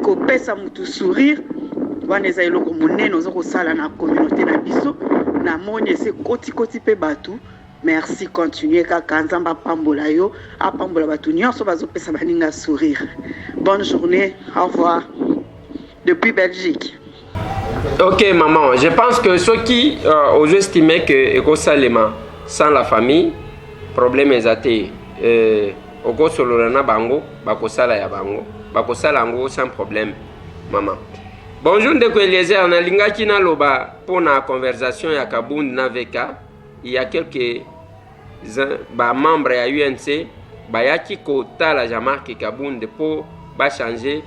ko pesa mutu sourire wana eza eloko monene ozo ko sala na communauté na biso na moni se koti pe batu. Merci, continuez kaka nzamba pambola yo apambola batu nyonso bazo pesa baninga sourire. Bonne journée, au revoir depuis Belgique. Ok maman, je pense que ceux qui ont estimé que Eko Salema sans la famille, problème est athée. Oko Solorana Bango, Bako Sala ya Bango, Bako Salango sans problème, maman. Bonjour Ndeko Eliezer, na linga kina loba pour la conversation ya Kabound na VK. Il y a quelques membres à UNC, Bayaki Kota la Jean-Marc Kabound pour changer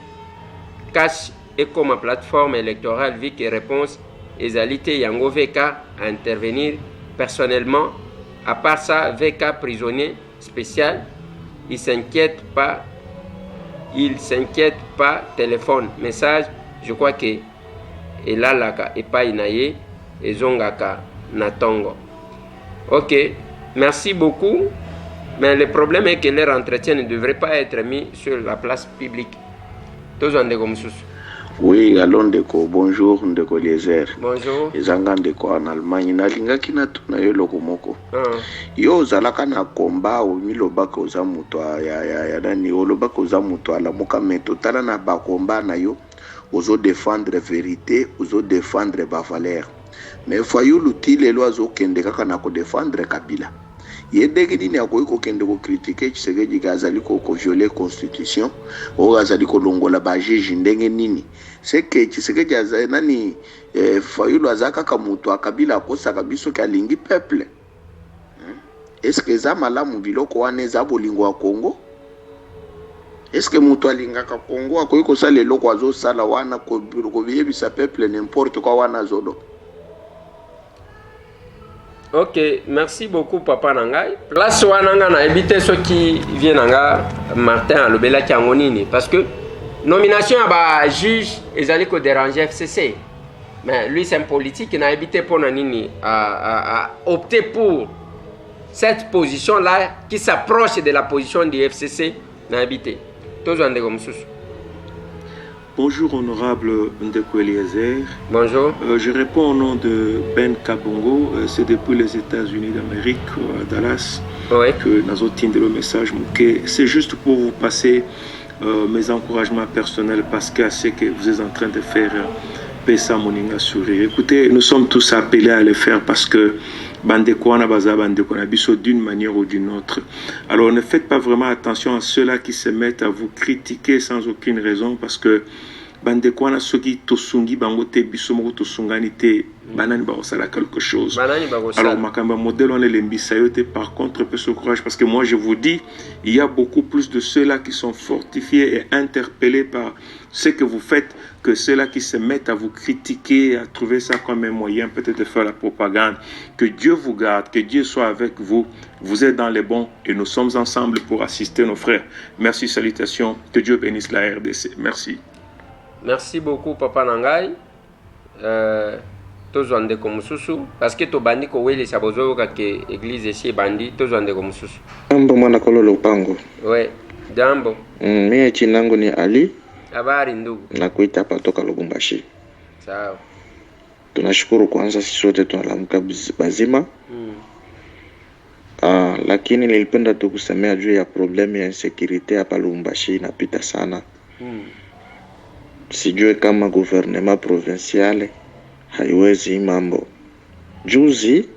cash et comme plateforme électorale vu que réponse Ezalité Yango VK à intervenir personnellement. À part ça, VK prisonnier spécial, il s'inquiète pas, téléphone, message, je crois que Elalaka et pas Inaye et Zongaka Natongo. Ok, merci beaucoup, mais le problème est que leur entretien ne devrait pas être mis sur la place publique. Tous en dégommsus. Oui, allons Ndeko, bonjour Ndeko Eliezer. Bonjour. Ezanga Ndeko en Allemagne, nalingaki na tuna yo lokomoko. Yo zalaka na komba o milobaka oza muto ya nani olobaka oza muto ala moka meto tala na ba komba na yo ozo défendre vérité, ozo défendre ba valeur. Mais foyo lutile lo azo kende kaka na ko défendre Kabila. Yedeki nini akoyiko kende ko critiquer Tshisekedi gazali ko violer constitution o gazali ko longola ba juge ndenge nini. C'est que Tshisekedi azali nani foyo azaka ka mutu akabila akosaka biso ka lingi peuple. Est-ce que za malamu biloko wana za bolingo wa Congo? Est-ce que mutu alingaka Congo akoyiko sala eloko azo sala wana ko biyebisa peuple n'importe quoi wana zodo? Ok, merci beaucoup Papa Nangai. Place Wananga na éviter ceux qui viennent anga Martin à l'obéla Kiangonini parce que nomination à juge ils allaient que déranger FCC. Mais lui c'est un politique qui n'a évité pour Nanini à opter pour cette position là qui s'approche de la position du FCC n'a évité. Tous en comme sous. Bonjour honorable Ndeko Eliezer. Bonjour. Je réponds au nom de Ben Kabongo. C'est depuis les États-Unis d'Amérique, à Dallas, que Nazotine de le message. C'est juste pour vous passer mes encouragements personnels parce que c'est que vous êtes en train de faire Pesa Moninga sourire. Écoutez, nous sommes tous appelés à le faire parce que d'une manière ou d'une autre. Alors ne faites pas vraiment attention à ceux-là qui se mettent à vous critiquer sans aucune raison parce que bandekwana soki tosungi bangote bisomo tosunganite banani bakosala quelque chose. Alors makamba modèle on lembisa yote par contre peu ce courage parce que moi je vous dis il y a beaucoup plus de ceux-là qui sont fortifiés et interpellés par ce que vous faites que ceux-là qui se mettent à vous critiquer, à trouver ça comme un moyen peut-être de faire la propagande. Que Dieu vous garde, que Dieu soit avec vous. Vous êtes dans les bons et nous sommes ensemble pour assister nos frères. Merci, salutations. Que Dieu bénisse la RDC. Merci. Merci beaucoup, Papa Nangai. Tozwande comme susu parce que to bandi ko wele sabozo ka ke église ici bandi tozwande comme susu. Jambo mwana kololo pango. Ouais, jambo. Mimi jina langu ni Ali. Habari ndugu. Nakuita hapa toka Lubumbashi. Sawa. Tunashukuru kwanza sisi sote tunalamuka bazima. Lakini nilipenda tu kusemea juu ya problemu ya insecurity hapa Lubumbashi inapita sana. Sijue kama gouvernement provinciale haiwezi mambo. Juzi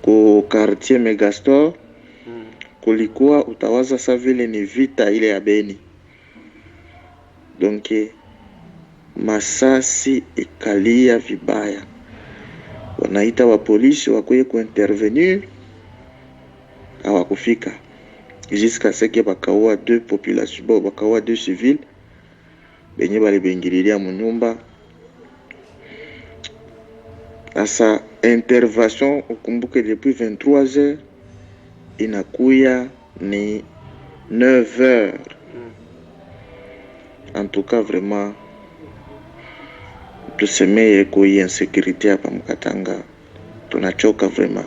ku quartier Megastor kulikuwa utawaza sa vile ni vita ile ya Beni. Donc masasi ikalia vibaya. Wanaita wa polisi wakuye kuintervenir hawakufika. jusqu'à ce que bakawa 2 populations, bakawa 2 civils, benye bali bengirilia munyumba. À sa intervention, ukumbuke depuis 23h, inakuya ni 9h. En tout cas, vraiment, tuseme yeko insécurité hapa Mkatanga, tunachoka vraiment.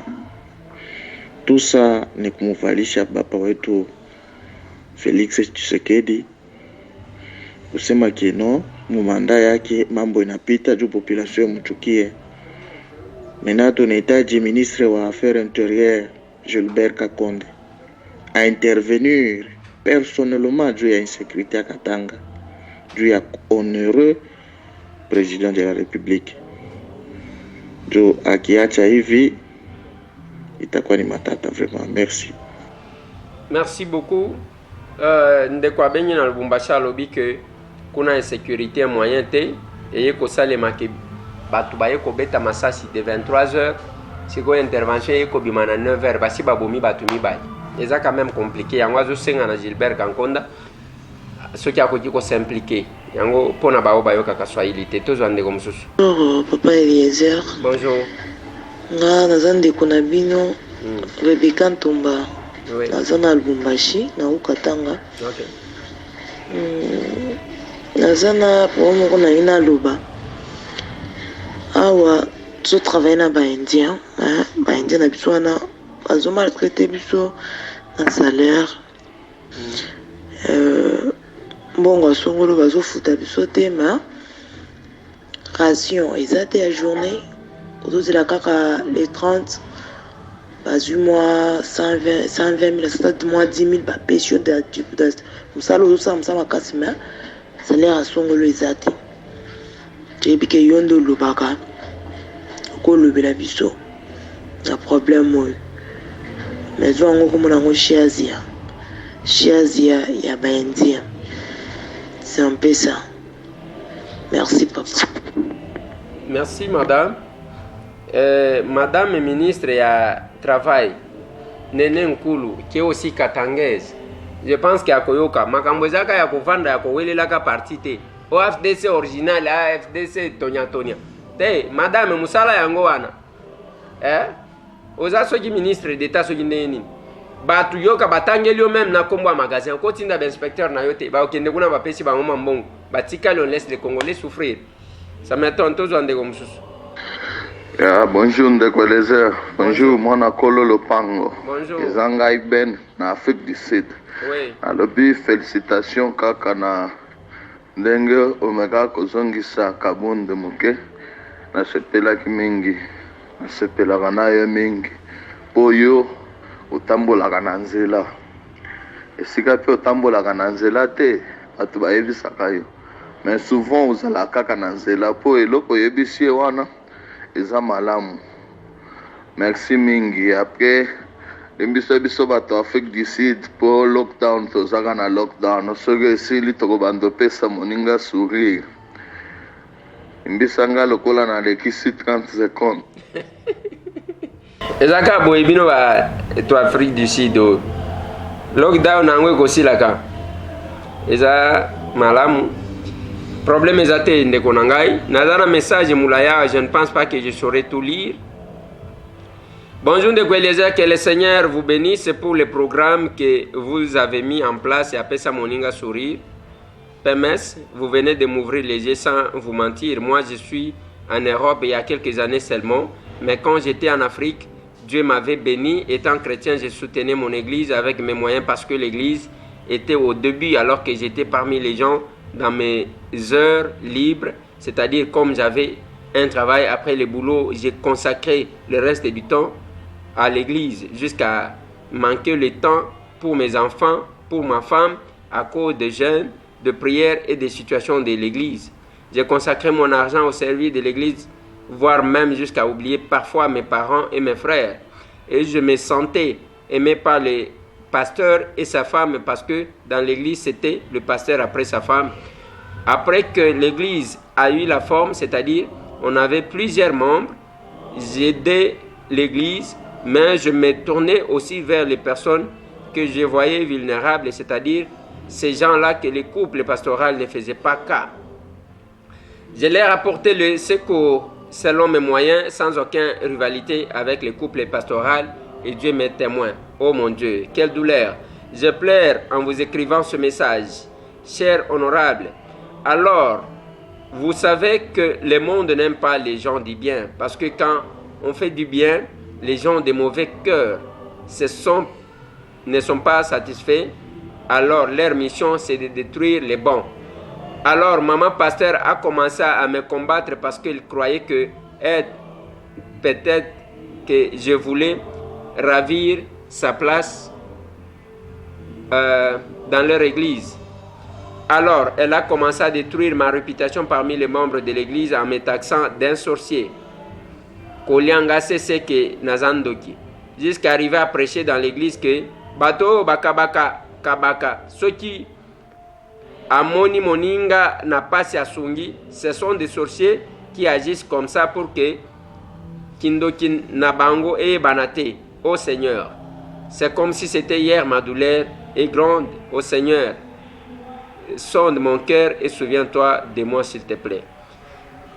Tout ça ni kumuvalisha baba wetu Felix Tshisekedi kusema kino mumanda yake mambo inapita juu population mchukie. Maintenant tunahitaji ministre wa affaires intérieures Gilbert Kakonde a intervenir personnellement juu ya insécurité ya Katanga, juu ya honoreux président de la République. Juu akiacha hivi itakuwa ni matata vraiment. Merci. Merci beaucoup. Ndekwa benye na Lubumbashi alobi que kuna insécurité moyen te eye kosalema ke batu baye kobeta masasi de 23h siko intervention ye kobima na 9h basi babomi batu mibali. Eza quand même compliqué. Yango azosenga na Gilbert Kankonda soki akoki ko s'impliquer yango pona bao bayoka ka Swahili te tozwa ndeko mususu. Bonjour papa Eliezer. Bonjour. Nga naza ndeko na bino Rebecca Ntomba. Oui. Naza na Lubumbashi na Ukatanga. OK. Naza na moko na ina loba. Awa tu travaille na ba indien, ba indien na biso na bazo maltraiter biso na salaire. Bongo songolo bazo futa biso te ma ration ezate ya journée autour kaka les 30 bazu moi 120 000 c'est moi 10 000 ba pension de type de musalo ça msama kasima salaire songolo ezate tebike yondo lobaka ko lobela biso na problème moi mais wango komona ngo chiazia ya ba indien. C'est un peu ça. Merci papa. Merci madame. Madame ministre ya travail Nene Nkulu qui est aussi katangaise. Je pense qu'il y a koyoka makambo ezaka ya kovanda ya kowelelaka parti te. O FDC original a FDC tonya. Te madame musala yango wana. Oza soki ministre d'état soki neni. Batu yoka batangeli yo même na kombo magasin ko tinda ba inspecteur na yote ba okende kuna ba pesi ba ngoma mbongo batika on laisse les Congolais souffrir. Ça m'étonne tous en ndeko mususu. Bonjour ndeko Eliezer. Bonjour mwana Kolo Lopango. Bonjour. Ezanga Iben na Afrique du Sud. Oui. Alobi félicitations kaka na ndenge omeka kozongisa kabunde muke na sepelaki mingi. Na sepelaka na yo mingi. Poyo utambolaka na nzela esika pe utambolaka na nzela te batu bayebisaka yo mais souvent ozalaka kaka na nzela po eloko oyebisi ye wana eza malamu. Merci mingi. Après biso bato Afrique du Sud po lockdown tozaka na lockdown soki esili tokobanda opesa moninga sourire mbisanga lokola na lekisi 30 secondes. Ezaka boye bino ba to Afrique du Sud lockdown nangwe kosilaka eza malamu problème ezate ndeko nangai nazana message mulaya je ne pense pas que je saurais tout lire. Bonjour ndeko Eliezer, que le Seigneur vous bénisse pour le programme que vous avez mis en place et appelé ça Moninga Sourire. PMS, vous venez de m'ouvrir les yeux sans vous mentir. Moi je suis en Europe il y a quelques années seulement, mais quand j'étais en Afrique, Dieu m'avait béni. Étant chrétien, je soutenais mon église avec mes moyens parce que l'église était au début alors que j'étais parmi les gens dans mes heures libres. C'est-à-dire comme j'avais un travail après le boulot, j'ai consacré le reste du temps à l'église jusqu'à manquer le temps pour mes enfants, pour ma femme, à cause des jeûnes, de prières et des situations de l'église. J'ai consacré mon argent au service de l'église, voire même jusqu'à oublier parfois mes parents et mes frères. Et je me sentais aimé par le pasteur et sa femme parce que dans l'église, c'était le pasteur après sa femme. Après que l'église a eu la forme, c'est-à-dire on avait plusieurs membres, j'aidais l'église, mais je me tournais aussi vers les personnes que je voyais vulnérables, c'est-à-dire ces gens-là que les couples pastoraux ne faisaient pas cas. Je leur apportais le secours selon mes moyens, sans aucune rivalité avec les couples pastoraux, et Dieu m'est témoin. Oh mon Dieu, quelle douleur! Je pleure en vous écrivant ce message. Cher honorable, alors, vous savez que le monde n'aime pas les gens du bien, parce que quand on fait du bien, les gens de mauvais cœur ne sont pas satisfaits, alors leur mission c'est de détruire les bons. Alors maman pasteur a commencé à me combattre parce qu'il croyait que peut-être que je voulais ravir sa place dans leur église. Alors elle a commencé à détruire ma réputation parmi les membres de l'église en me taxant d'un sorcier. Kolianga Seseke Nazandoki. Jusqu'à arriver à prêcher dans l'église que Bato Bakabaka Kabaka. Ceux qui Amoni Moninga n'a pas Sungi, ce sont des sorciers qui agissent comme ça pour que Kindokin Nabango et Banate. Ô Seigneur, c'est comme si c'était hier, ma douleur est grande. Ô Seigneur, sonde mon cœur et souviens-toi de moi s'il te plaît.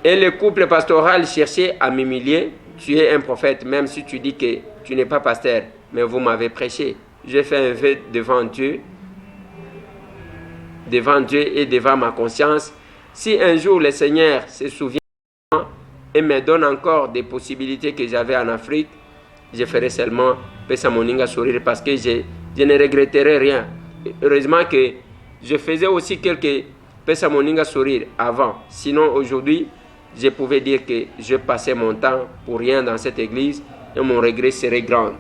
Et le couple pastoral cherchait à m'humilier. Tu es un prophète, même si tu dis que tu n'es pas pasteur, mais vous m'avez prêché. J'ai fait un vœu devant Dieu et devant ma conscience. Si un jour le Seigneur se souvient de moi et me donne encore des possibilités que j'avais en Afrique, je ferai seulement Pesa Moninga sourire parce que je ne regretterai rien. Heureusement que je faisais aussi quelques Pesa Moninga sourire avant. Sinon aujourd'hui, je pouvais dire que je passais mon temps pour rien dans cette église et mon regret serait grand.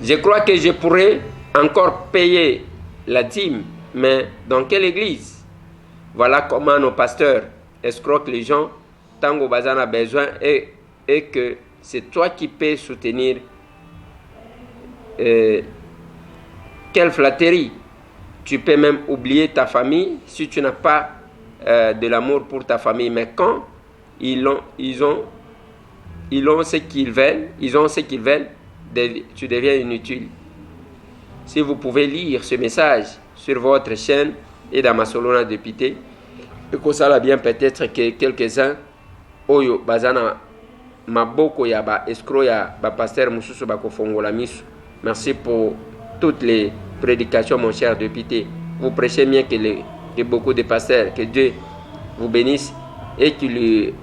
Je crois que je pourrais encore payer la dîme, mais dans quelle église? Voilà comment nos pasteurs escroquent les gens tant que Bazan a besoin et que c'est toi qui peux soutenir. Quelle flatterie! Tu peux même oublier ta famille si tu n'as pas de l'amour pour ta famille. Mais quand ils ont ce qu'ils veulent, tu deviens inutile. Si vous pouvez lire ce message sur votre chaîne et dans ma solona député, et que ça va bien peut-être que quelques-uns, oyo bazana maboko ya ba escroc ya ba pasteur mususu ba kofongola misu. Merci pour toutes les prédications, mon cher député. Vous prêchez mieux que beaucoup de pasteurs. Que Dieu vous bénisse et qu'il lui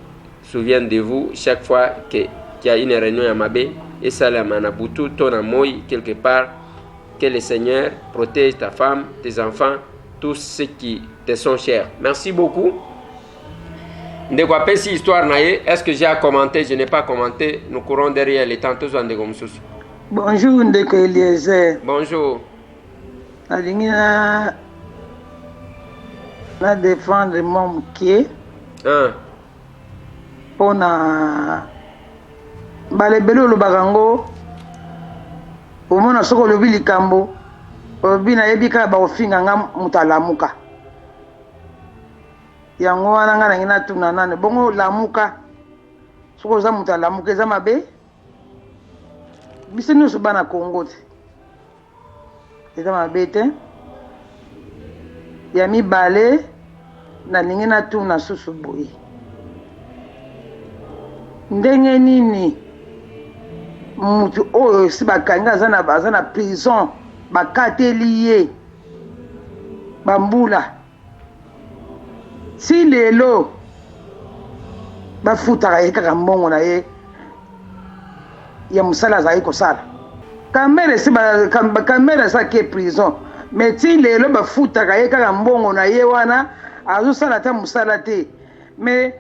souvienne de vous chaque fois qu'il y a une réunion à Mabé et Salamanabutu, ton amour quelque part. Que le Seigneur protège ta femme, tes enfants, tous ceux qui te sont chers. Merci beaucoup. Si histoire naïe, est-ce que j'ai à commenter? Je n'ai pas commenté. Nous courons derrière les tantos de Gomsus. Bonjour, Ndeko Eliezer. Bonjour. Na défendre mon pied. Pour na balebelo lo bagango. Omona soko lobi likambo. Obi na yebika ba ofinga nga mutalamuka. Yango wana nga ngina tuna nane bongo lamuka. Soko za mutalamuka za mabe. Bisi nyonso bana Congo te. Eza mabe te. Ya mibale nalingi natuna susu boye. Ndenge nini mutu oyo si bakanga aza na prison bakateli ye bambula si lelo bafutaka ye kaka mbongo na ye ya mosala azali kosala kamere asaki prison mais ti lelo bafutaka ye kaka mbongo na ye wana azosala ata mosala te mais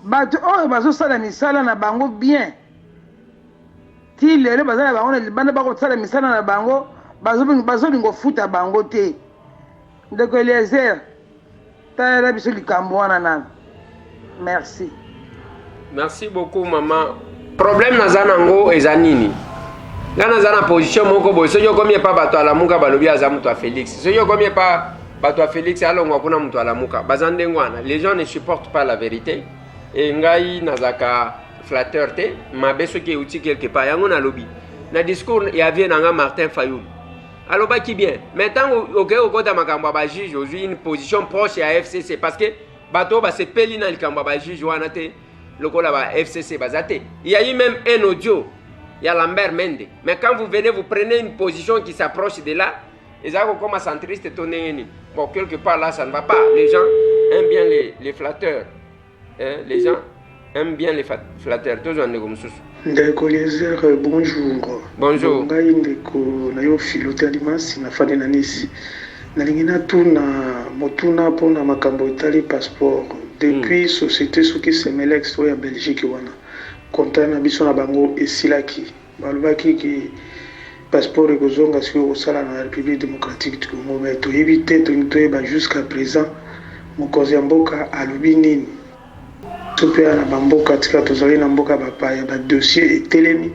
bato oyo bazosala misala na bango bien ti lelo bazala bango na libanda bakosala misala na bango bazolinga ofuta bango te. Ndeko Eliezer tala biso likambo wana nana. Merci. Merci beaucoup maman. Problème naza nango eza nini? Nga naza na position moko boy so yo komie pa bato alamuka balobi aza mutu a Félix. So yo komie pa bato a Félix alongwa kuna mutu alamuka. Bazande ngwana. Les gens ne supportent pas la vérité. Et ngai nazaka flatteur te mabe soki euti quelque part yango na lobi. Na discours ya vie nanga Martin Fayoul. alobaki bien. Maintenant OK okota makambo ba juge aujourd'hui une position proche à FCC parce que bato ba sepeli na likambo ba juge wana te lokola ba FCC bazate. Il y a eu même un audio, il y a Lambert Mende. Mais quand vous venez vous prenez une position qui s'approche de là, et ça comme centriste tonné. Bon quelque part là ça ne va pas. Les gens aiment bien les flatteurs. Les gens aiment bien les flatteurs. Tous on est comme ça. Ndeko Eliezer, bonjour. Bonjour. Ngai ndeko na yo filote alimasi na fane na nisi. Nalingi na tuna motuna pona makambo etali passeport. Depuis société soki Semelex oya Belgique wana. Konta na biso na bango esilaki. Balobaki ki passeport ekozonga siko kosala na République démocratique du Congo. Mais to éviter to jusqu'à présent mokonzi ya mboka alobi nini. Topea na bamboka tika tozali na mboka bapaya ba dossier etelemi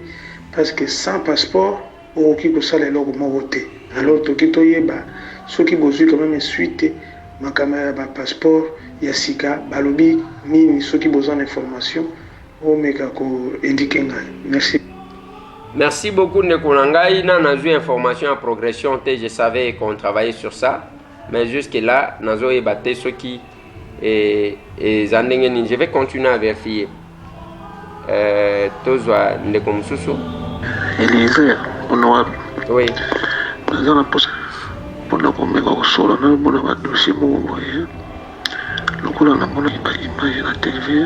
parce que sans passeport okoki kosala eloko moko te. Alors toki toyeba soki bozwi quand même suite makambo ya ba passeport ya sika balobi nini soki besoin d'information omeka ko indiquer ngai. Merci. Merci beaucoup ndeko na ngai na nazwi information en progression te je savais qu'on travaillait sur ça mais jusque là nazo ebate soki et Zandengeni, je vais continuer à vérifier. Tozwa ndeko mususu. Eliezer, honorable. Oui. Dans la pose pour la commettre au sol, on a un dossier mon voyage. Le coup là, on a image la TV,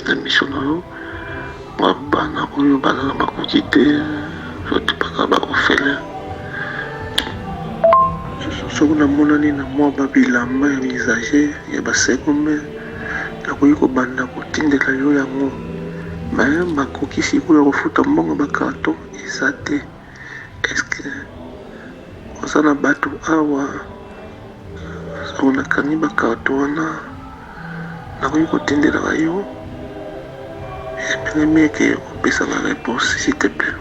la mission là. Moi, bana, on va dans ma quantité. Je te parle pas au fait. Sokuna monani na mwa babilamba ya misager ya basekome nakoki kobanda kotindela yo yango me bakoki sikoyo kofuta mbongo bakarton eza te. Eske oza na bato awa soki nakangi bakarton wana nakoki kotindelaka yo epengemi eke opesaka réponse s'il te plaît.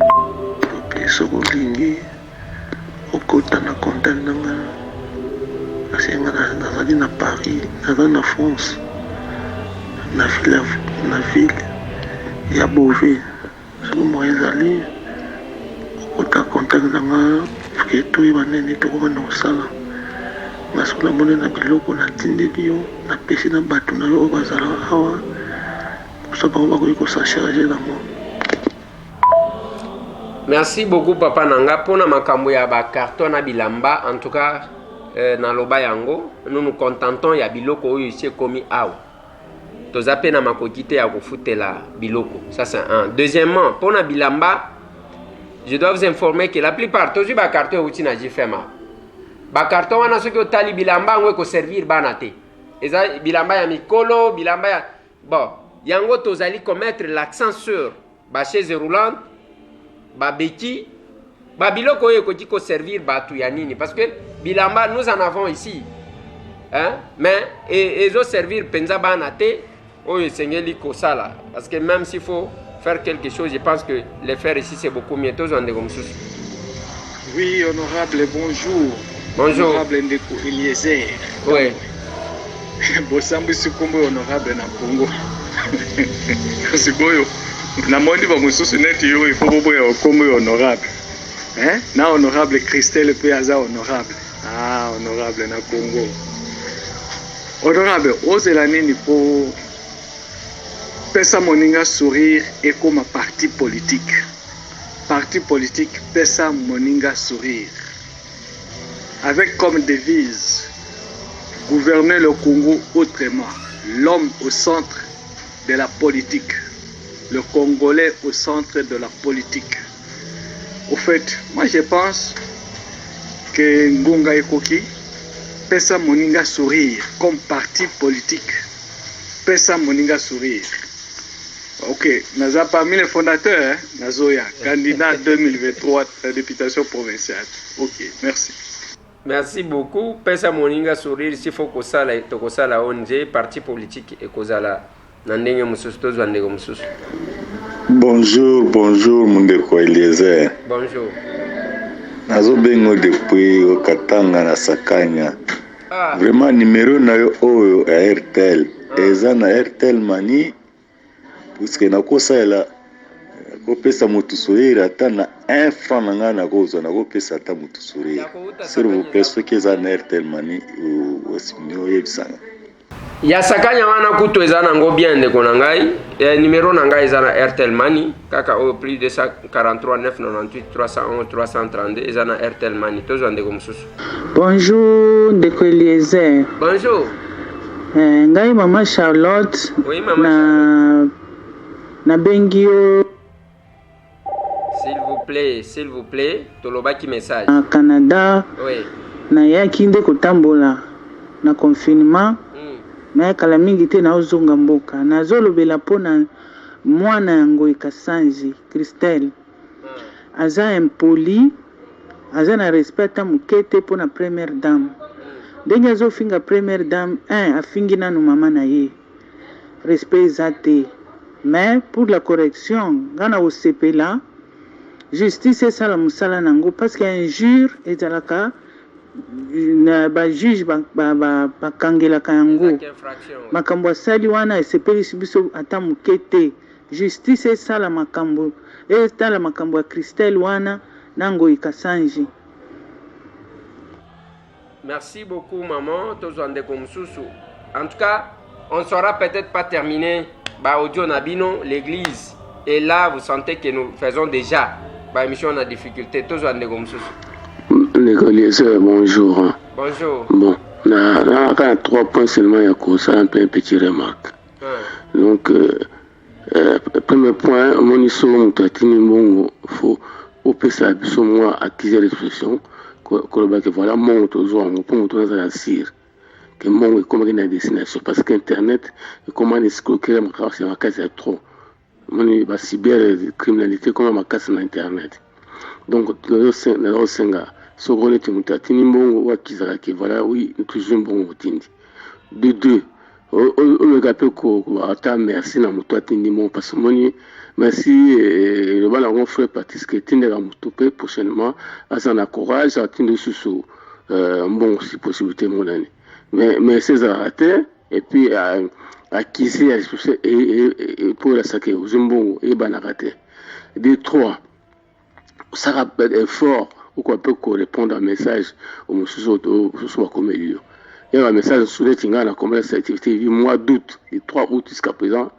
Ope soki olingi okota na contact nanga asenga nazali na Paris nazali na France na ville ya Beauvais soki moyen ezali okota contact nanga ke toyeba nini tokokana kosala nga soki namoni na biloko natindeli yo napesi na bato na yo oyo bazala awa kosa bango bakoki kosacharge nango. Merci beaucoup papa nanga pona makambo ya ba carton na bilamba en tout cas na loba yango nous nous contentons ya biloko oyo ici komi awa tozape na makokite ya kofutela biloko ça c'est un. Deuxièmement pona bilamba je dois vous informer que la plupart tozu ba carton outi na jifema ba carton wana soki otali bilamba ngwe ko servir bana te eza bilamba ya mikolo bilamba ya bon yango tozali commettre l'accent sur ba chaise roulante babeki babiloko oyo ekoki koservir bato ya nini parce que bilamba nous en avons ici hein? Mais ezo servir penza bana te oyo esengeli kosala parce que même s'il faut faire quelque chose je pense que le faire ici c'est beaucoup mieux. Tozwande comme ça. Oui honorable bonjour. Bonjour honorable ndeko Eliezer. Oui. Bosambu sikombo honorable na Congo. Sikoyo namoni ba mususu neti yo il faut boboya okombo honorable. Hein? Na honorable Christelle pe aza honorable. Ah honorable na Congo. Honorable ozela nini po pesa moninga sourire et comme parti politique. Parti politique pesa moninga sourire. Avec comme devise gouverner le Congo autrement. L'homme au centre de la politique. Le Congolais au centre de la politique. Au fait, moi je pense que Ngunga Ekoki pesa moninga sourire comme parti politique. Pesa moninga sourire. Ok, naza parmi les fondateurs, Nazoya, candidat 2023 à la députation provinciale. Ok, merci. Merci beaucoup. Pesa moninga sourire s'il faut que ça la ONG parti politique et kozala nandenge mususu tozwande mususu. Bonjour Mundeko Eliezer. Bonjour. Nazo bengo depuis Katanga na Sakanya. Vraiment numéro na yo oyo ya Airtel. Eza na Airtel Mani puisque na kosa ela kopesa motu sourire ata na 1 franc na ngai nakozwa nakopesa ata motu sourire s'il vous plaît soki eza na Airtel Money oyebisanga ya sakanya wana kutu eza nango bien ndeko na ngai numéro na ngai eza na Airtel Money kaka au plus de 143 998 311 332 eza na Airtel Money tozwa ndeko mosusu. Bonjour ndeko Eliezer. Bonjour. Ngai mama Charlotte. Oui mama na bengio s'il vous plaît tolobaki message na Canada. Oui. Na yaki nde kotambola na confinement. Na kala mingi te na ozonga mboka nazolobela pona mwana yango ekasanzi Christelle aza impoli aza na respect ta mukete pona première dame ndenge azofinga première dame afingi nanu mama na ye respect ezate mais pour la correction ngana osepela justice esala musala nango parce que injure ezalaka na ba juge bakangelaka yango makambo asali wana esepelisi biso ata mukete justice esala makambo ya Christelle wana nango ikasanji. Merci beaucoup maman tozwande comme sousou. En tout cas on ne saura peut-être pas terminer audio nabino l'église et là vous sentez que nous faisons déjà émission en difficulté tozwande comme sousou. Eliezer, bonjour. Bonjour. Bon, là, 3 points seulement, il y a comme ça un petit remarque. Donc, premier point, mon histoire, mon tatini, mon faut opérer ça, moi, acquérir l'expression, que voilà, mon toujours, mon point, mon à la cire, que mon est comme une destination, parce qu'Internet, comment escroquer ma carte, c'est ma case à trop. Mon cybercriminalité, comme ma case sur Internet. Donc, le 5 sokole timutatini mbongo wakizaka voilà oui toujours mbongo tindi de deux le gape ko ata merci na muto atindi mo parce que moni merci le bala on fait partie que tindi la muto pe prochainement azana courage atindi susu mbongo si possibilité mon année mais c'est arrêté et puis acquis et pour la saké mbongo et banakate de 3 ça rappelle effort ou qu'on peut répondre à un message au monsieur comme il y a un message sur les tingana comme la activité du mois d'août et 3 août jusqu'à présent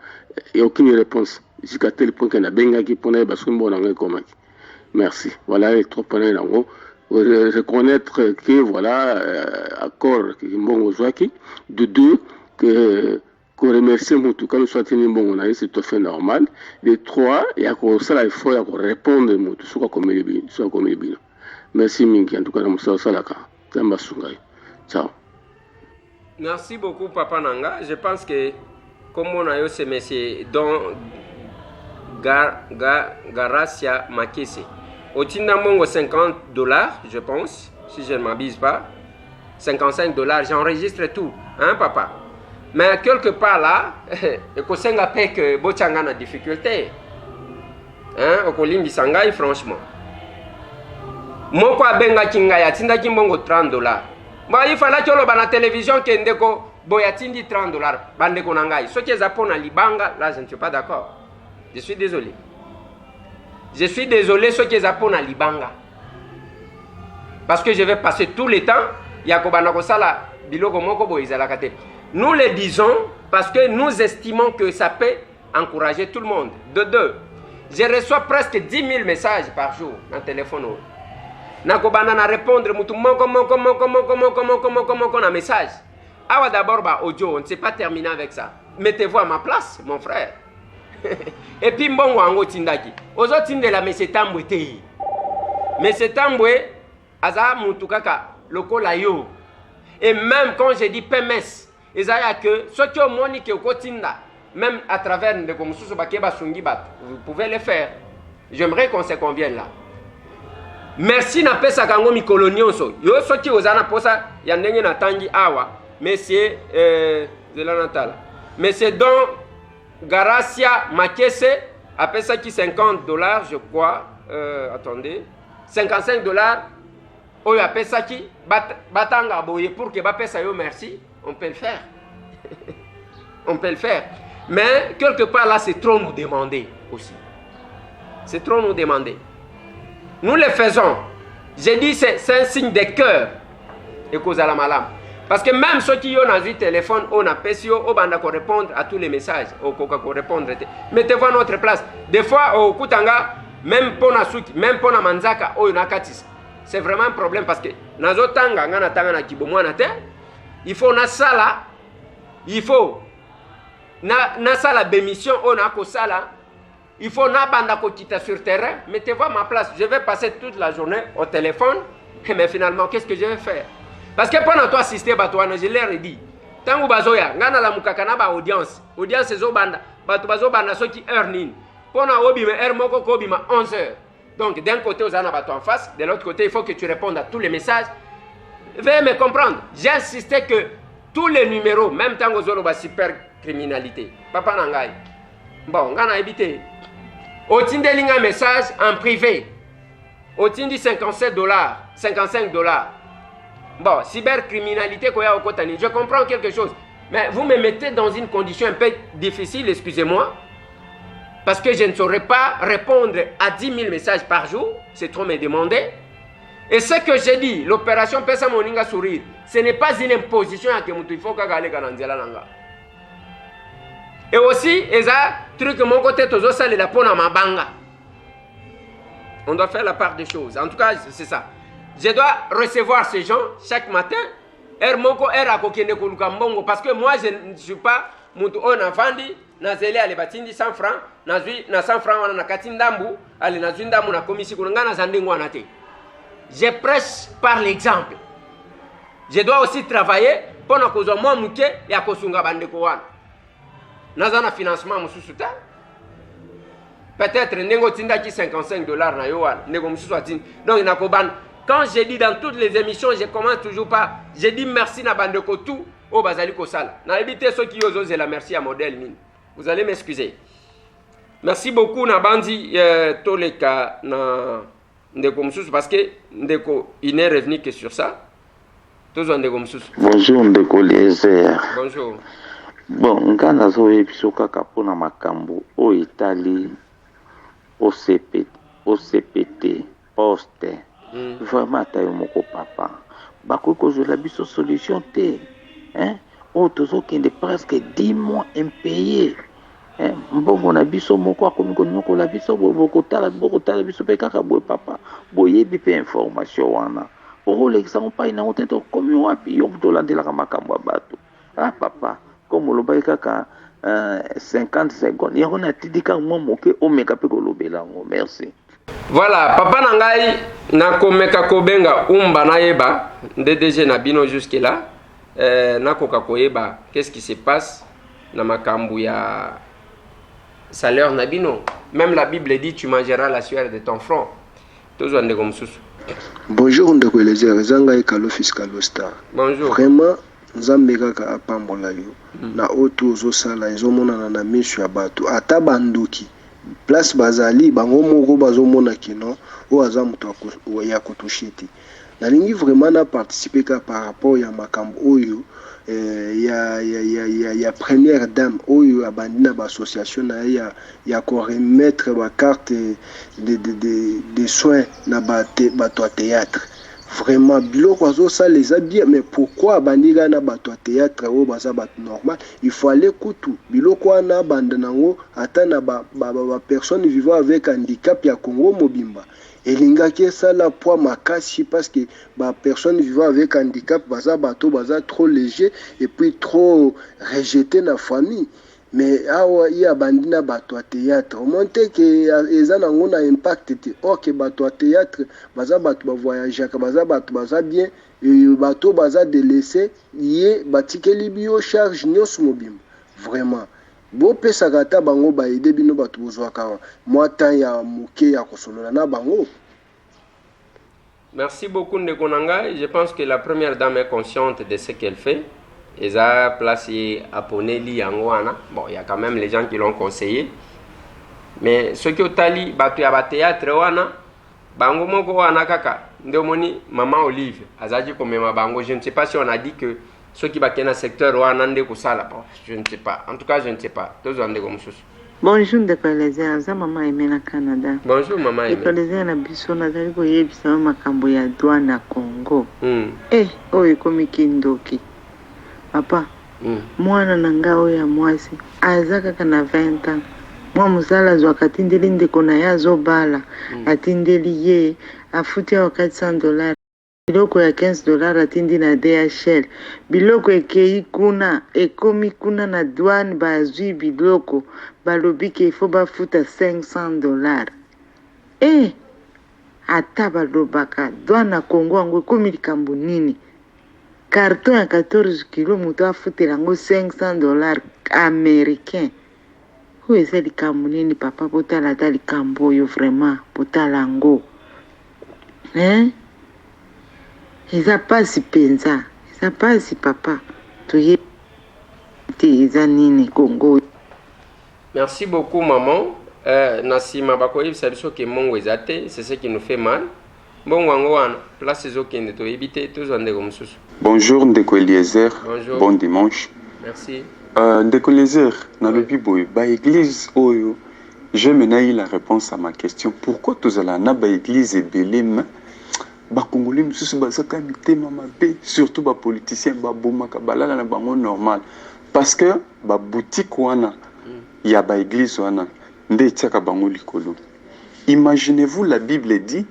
et aucune réponse jusqu'à tel point qu'on a benga qui prenait parce que bon on comme merci voilà les 3 points là gros reconnaître que voilà accord qui bon ozwaki de 2 que remercier mon tout cas nous soit tenu bon on a c'est tout à fait normal de 3 il y a qu'on ça il faut répondre mon tout soit comme il soit comme il. Merci Minki, en tout cas, ciao. Merci beaucoup, Papa Nanga. Je pense que, comme on a eu ce monsieur, dont Garacia Makese, au Tindamongo $50, je pense, si je ne m'abuse pas, $55, j'enregistre tout, hein, papa? Mais quelque part là, Ekosenga paie que Bochanga a difficulté, hein, Okolimbi Sangai, franchement. Moko abenga kinga tinda kimbongo $30. Moi il fallait que la télévision kendeko boyatindi $30 bandeko nangai. Ce qui est zapona libanga là je ne suis pas d'accord. Je suis désolé. Je suis désolé ce qui est zapona libanga. Parce que je vais passer tout le temps yakobana ko sala biloko moko boizala kate. Nous le disons parce que nous estimons que ça peut encourager tout le monde. De 2. Je reçois presque 10 000 messages par jour dans le téléphone. Nakobana na répondre mutu moko na message. Awa d'abord audio, on ne s'est pas terminé avec ça. Mettez-vous à ma place, mon frère. Et puis mbongo ango tindaki. Ozo tindela mese tambwe te. Mese tambwe aza mutu kaka lokola yo. Et même quand je dis PMS, ezaya que ce que moni ke okotinda même à travers de komsusu bakeba sungi bat, vous pouvez le faire. J'aimerais qu'on se convienne là. Merci na pesa kango mikolo nyonso. Yo soki ozana posa ya ndenge na tangi awa. Monsieur de la Natal. Monsieur Don Garacia Makese a pesa ki $50 je crois. Attendez. $55. Oyo a pesa ki batanga boye pour que ba pesa yo merci. On peut le faire. On peut le faire. Mais quelque part là c'est trop nous demander aussi. C'est trop nous demander. Nous le faisons. J'ai dit c'est un signe de cœur. Et cause à la malam. Parce que même ceux qui ont un téléphone, on a PSO, on va répondre à tous les messages. Mettez-vous à notre place. Des fois, au Kutanga, même pour Nasuki, même pour Manzaka, on a Katis. C'est vraiment un problème parce que nazo tanga ngana tanga na kibomwana te. Il faut na sala. Il faut na sala bémission on a ko sala. Il faut na banda ko kita sur terrain. Mettez-vous à ma place. Je vais passer toute la journée au téléphone. Mais finalement, qu'est-ce que je vais faire? Parce que pendant toi assister batouana, je leur ai dit. Tangu bazoya ngana la mukakana ba audience. Audience zo banda. Batu bazo banda so ki heure nini. Pendant obi me heure moko ko bima 11h. Donc, d'un côté, aux anabato en face, de l'autre côté, il faut que tu répondes à tous les messages. Veuillez me comprendre. J'ai insisté que tous les numéros, même tant aux autres, super criminalité. Papa Nangai. Bon, on a évité. Au Tindeli un message en privé. Au Tindi $57. $55. Bon, cybercriminalité, je comprends quelque chose. Mais vous me mettez dans une condition un peu difficile, excusez-moi. Parce que je ne saurais pas répondre à 10 000 messages par jour. C'est trop me demander. Et ce que j'ai dit, l'opération Pesa Moninga Sourire, ce n'est pas une imposition à que il faut qu'aller Gananzela Nanga. Et aussi, il y a un truc que mon côté, tout ça, c'est la peau à ma banga. On doit faire la part des choses. En tout cas, c'est ça. Je dois recevoir ces gens chaque matin. Parce que moi, je ne suis pas on a vendu. Nazeli ale batindi 100 francs, nazui na 100 francs wana nakati ndambu, ale nazui ndambu na komisi kunanga na zandingo wana te. Je prêche par l'exemple. Je dois aussi travailler pour na kozwa mwa muke ya kosunga bandeko wana. Nazana financement mususu ta. Peut-être nengo tinda ki $55 na yo wana, nego mususu atini. Donc nakoban quand j'ai dit dans toutes les émissions, je commence toujours par j'ai dit merci na bandeko tout au bazali kosala. Na éviter ceux qui osent la merci à modèle mine. Vous allez m'excuser. Merci beaucoup Nabandi Toleka na Ndeko Msusu parce que Ndeko il n'est revenu que sur ça. Toujours Ndeko Msusu. Bonjour Ndeko Lézer. Bonjour. Bon, ngana zo ebiso kaka pona makambo o Italie OCPT poste. Vraiment tayo moko papa. Bako ko la biso solution te. Hein? Autres qui sont presque 10 mois impayés. Mbongo na biso moko akomiko nyoko la biso bokotala biso pe kaka boye papa boyebi pe information wana olekisa mpa ina otento komi wapi yo tolandelaka makambo ya bato papa comme olobai kaka 50 secondes yango natindika mwa moke omeka pe kolobela yango merci. Voilà, papa nangai nakomeka kobenga umba nayeba DDG na bino jusque là. Nakoka koyeba qu'est-ce qui se passe na makambu ya salaire nabino. Même la Bible dit tu mangeras la sueur de ton front. Toujours ndeko msusu. Bonjour ndeko Lézer, zanga ekalo fiscalo star. Bonjour. Vraiment nzambe kaka apambola yo na oto zo sala ezomona na miso ya bato ata banduki place bazali bango moko bazomona kino o aza muto ya kotoshiti. Nalingi vraiment na participer ka par rapport ya makambo oyo ya première dame oyo abandi na ba association na ya ko remettre ba carte de soins na ba théâtre. Vraiment biloko azo ça les a bien, mais pourquoi abandi na ba théâtre o baza ba normal? Il faut aller kutu biloko na banda nango ata na ba personnes vivant avec handicap ya Congo mobimba. Et l'ingaki ça la poids makasi parce que bah personne vivant avec handicap baza bato baza trop léger et puis trop rejeté na famille. Mais awa il y a bandina bato à théâtre au monte que ezana ngona impact te OK bato à théâtre baza bato ba voyager baza bato baza bien et bato baza délaissé yé batikeli bio charge nyos mobim vraiment. Bo pesa kata bango ba ide bino bato bozwaka moi temps ya muke ya kosolola na bango. Merci beaucoup Ndeko Nanga. Je pense que la première dame est consciente de ce qu'elle fait. Elle a placé à Poneli Yangoana. Bon, il y a quand même les gens qui l'ont conseillé. Mais ceux qui ont tali batu ya ba théâtre wana bango moko wana kaka ndomoni maman Olive azaji komema bango. Je ne sais pas si on a dit que ceux qui batent dans le secteur wana ndeko sala. Je ne sais pas. En tout cas, je ne sais pas. Tous en ndeko msusu. Bonjour ndeko elezea za mama eme na Canada. Bonjour mama eme. Ndeko elezea na biso nazali koyebisa makambo ya douane na Congo. Oyo ekomi kindoki. Papa, mwana na nga oyo ya mwasi aza kaka na 20 ans. Mwa mosala azwaka atindeli ndeko na ye azobala. Atindeli ye afuti ya $400. Biloko ya $15 atindi na DHL. Biloko ekei kuna, ekomi kuna na douane bazwi biloko. Balobi ke ifo bafuta $500. Ata balobaka douane na Congo yango ekomi likambo nini? Carton ya 14 kilo moto afutela yango $500 américain. Oyo eza likambo nini papa botala ata likambo oyo vraiment botala yango. Eza pasi penza. Eza pasi papa. Toye te eza nini Congo. Merci beaucoup maman. Nasima bakoyebisa biso ke mongo eza te, c'est ce qui nous fait mal. Bongo yango wana place ezokende toyebi te tozwa ndeko mosusu. Bonjour Ndeko Eliezer. Bonjour. Bon dimanche. Merci. Ndeko Eliezer, nalobi boye ba église oyo, je menai la réponse à ma question. Pourquoi tozala na ba église ebele ba congolais mosusu bazaka mitema mabe, surtout ba politiciens ba bomaka balala na bango normal. Parce que ba boutique wana ya ba église wana nde tiaka bango likolo. Imaginez-vous, la Bible dit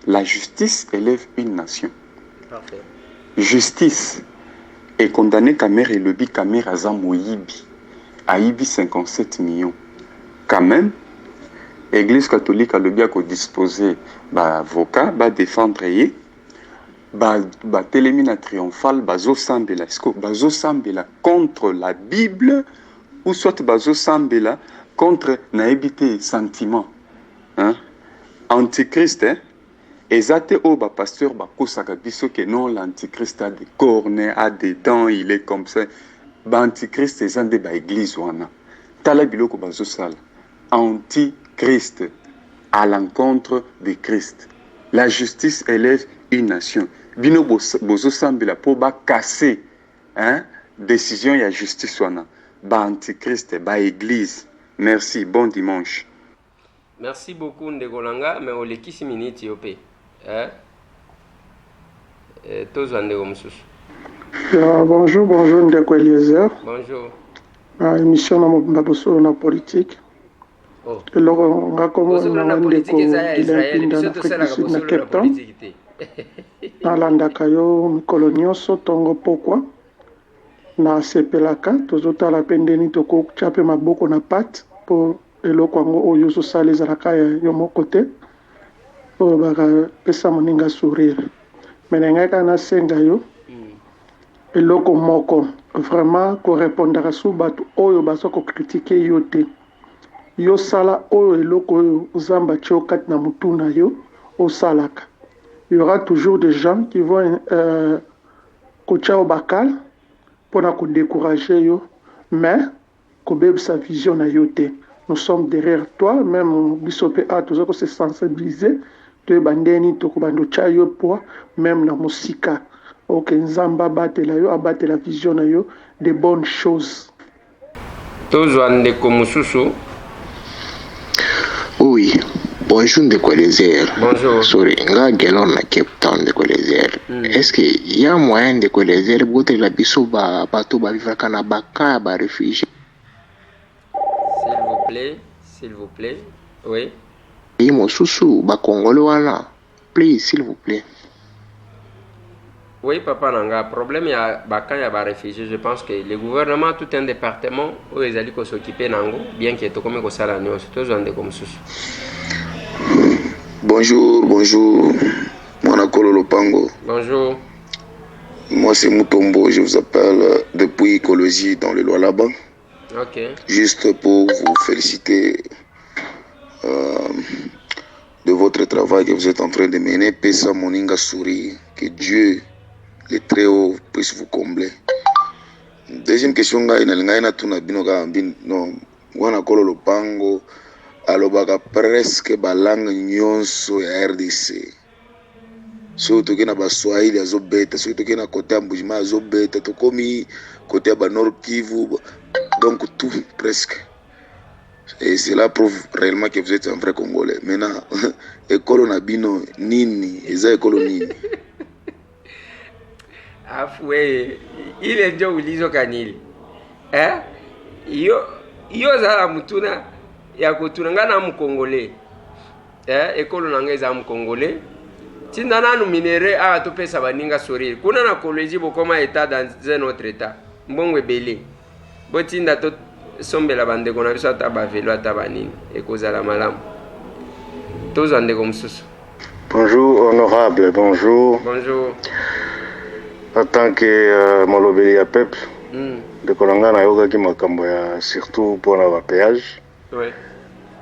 la justice élève une nation. Parfait. Justice est condamné Kamer et Lebi Kamer Aza Moyibi. Aïbi 57 millions. Quand même, l'Église catholique a le bien qu'on disposé avocat, défendre yé, télémina triomphal, bazo sambela. Est-ce que bazo sambela contre la Bible ou soit bazo sambela contre naïbité sentiment? Antichrist, Ezate o ba pasteur ba kosaka biso que non l'antichrist a des cornes, a des dents, il est comme ça. Ba antichrist ezande ba église wana. Tala biloko bazo sala. Antichrist à l'encontre de Christ. La justice élève une nation. Bino bozo sambela po ba casser décision ya justice wana. Ba antichrist ba église. Merci, bon dimanche. Merci beaucoup Ndegolanga, mais olekisi minute yope. Bonjour Ndeko Eliezer. Bonjour. Émission na boso na politique. Eloko nga komo na ndeko Israël na Cape Town. Nalandaka yo mikolo nyonso tongo pokwa. Na sepelaka tozotala pendeni toko chape maboko na pate po eloko yango oyo osala ezalaka yo moko te. Oyo bakapesa moninga sourire. Mais ngai kana senga yo eloko moko vraiment korépondaka su bato oyo baza kokritike yo te. Yo sala oyo eloko oyo nzambe atie okati na mutu na yo osalaka. Il y aura toujours des gens qui vont kotia bakal mpona kodécourager yo, mais kobebisa vision na yo te. Nous sommes derrière toi, même biso pe a toujours se sensibiliser. De bandeni to ko bando cha yo po même na musika ok nzamba batela yo abatela vision na yo de bonnes choses. Tozwa ndeko mususu. Oui, bonjour Ndeko Eliezer. Bonjour. Sorry, nga gelon na Cape Town Ndeko Eliezer. Est-ce que y a moyen Ndeko Eliezer bote la biso ba bato ba vivre kana baka ba réfugiés? S'il vous plaît. Oui. Et mon sousou, ba Congolais wana, please, s'il vous plaît. Oui, papa nanga, problème ya baka ya ba réfugiés, je pense que le gouvernement tout un département où ils allaient s'occuper nango, bien que to comme ko sala nyonso, to zonde comme sousou. Bonjour, Mwana Kolo Lopango. Bonjour. Moi c'est Mutombo, je vous appelle depuis Écologie dans le Lualaba. OK. Juste pour vous féliciter de votre travail que vous êtes en train de mener. Pesa Moninga Souri, que Dieu, le Très-Haut, puisse vous combler. Deuxième question, Mwana Kolo Lopango, alobaka presque balangue nyonso ya RDC. So toke na baswahili azobeta, so toke na côté Mbujima azobeta, tokomi côté ba Nord Kivu, donc tout presque. Et cela prouve réellement que vous êtes un vrai Congolais. Maintenant, école Nabino, Nini, Eza école Nini. Afoué, il est déjà Ulizo Kanili. Hein? Yo zala mutuna ya kutuna na mu Congolais. École nanga za mu Congolais. Tinda nanu minere a to pesa baninga sourire. Kuna na collège bokoma état dans un autre état. Mbongwe belé. Botinda to sombela bandeko na biso ata bavelo ata banini ekozala malamu tozwa ndeko mosusu. Bonjour honorable, bonjour. Bonjour. En tant que molobeli ya peuple ndeko na nga nayokaki makambo ya surtout mpona bapéage. Oui.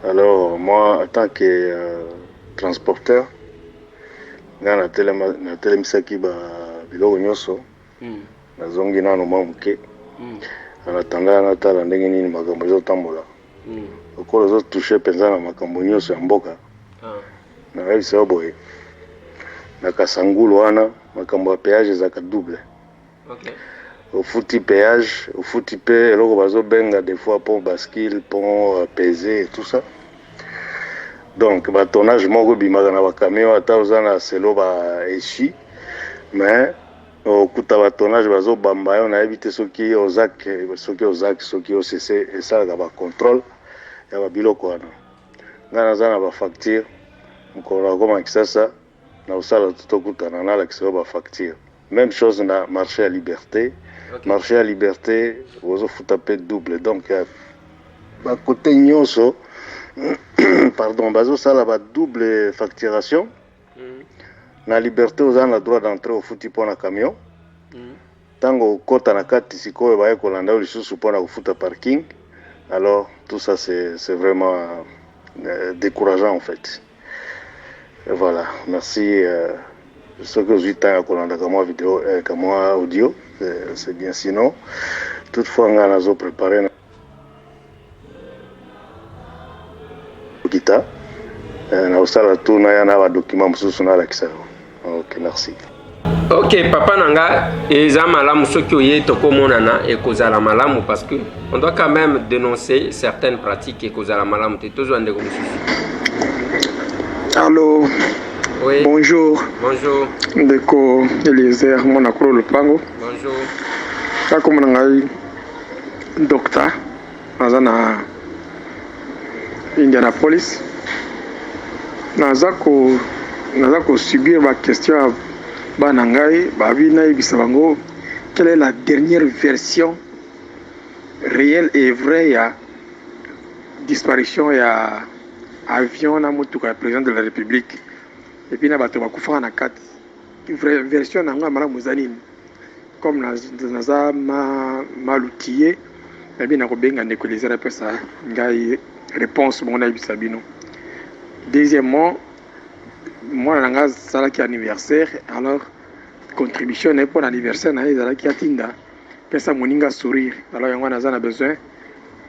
Alors moi en tant que transporteur nga natelemisaki biloko nyonso nazongi nano mwa moke anatanga natala ndenge nini makambo ezotambola okolo ezotouche mpenza na makambo nyonso ya mboka nayebisa yo boye na kasangulu wana makambo ya péage ezalaka double. Ofuti péage ofuti mpe eloko bazobenga des fois pont bascule pont pesé et tout ça. Donc batonnage moko ebimaka na bakamion ata oza na selo baeshi mais okuta batonnage bazobamba yo nayebi te soki ozak soki occ esalaka bacontrôle ya babiloko wana. Nga naza na bafacture mokolo nakoma kisasa na osala tokutana nalakisa yo bafacture. Même chose na marché ya liberté. Marché ya liberté ozofuta mpe double. Donc bakote nyonso pardon bazosala ba double facturation. Na liberté oza na droit d'entrée ofuti mpona camion. Tango okota na kati sikoyo baye kolanda yo lisusu mpona kofuta parking. Alors tout ça c'est vraiment décourageant en fait. Et voilà, merci. Ce que je dis comme moi vidéo, comme moi audio, c'est bien. Sinon, toutefois, on a préparé guitare. On a aussi un document Ok, merci. Ok, papa nanga, eza malamu soki oye tokomonana ekozala malamu parce que on doit quand même dénoncer certaines pratiques ekozala malamu te tozwa ndeko mosusu. Allô. Oui. Bonjour. Bonjour. Ndeko Eliezer Monakolo Lupango. Bonjour. Kako mnangai docteur nazana Indianapolis. Nazako subir ma question banangai babina ibisa bango quelle est la dernière version réelle et vraie ya disparition ya avion na mutuka ya président de la République. Et puis na bato bakufa na kati version nanga mala muzanini comme naza malutier et bien na kobenga ndeko les pesa ngai réponse bon na bisabino. Deuxièmement moi nanga sala ki anniversaire alors contribution na pour l'anniversaire na ezala ki atinda pesa moninga sourire alors yango naza na besoin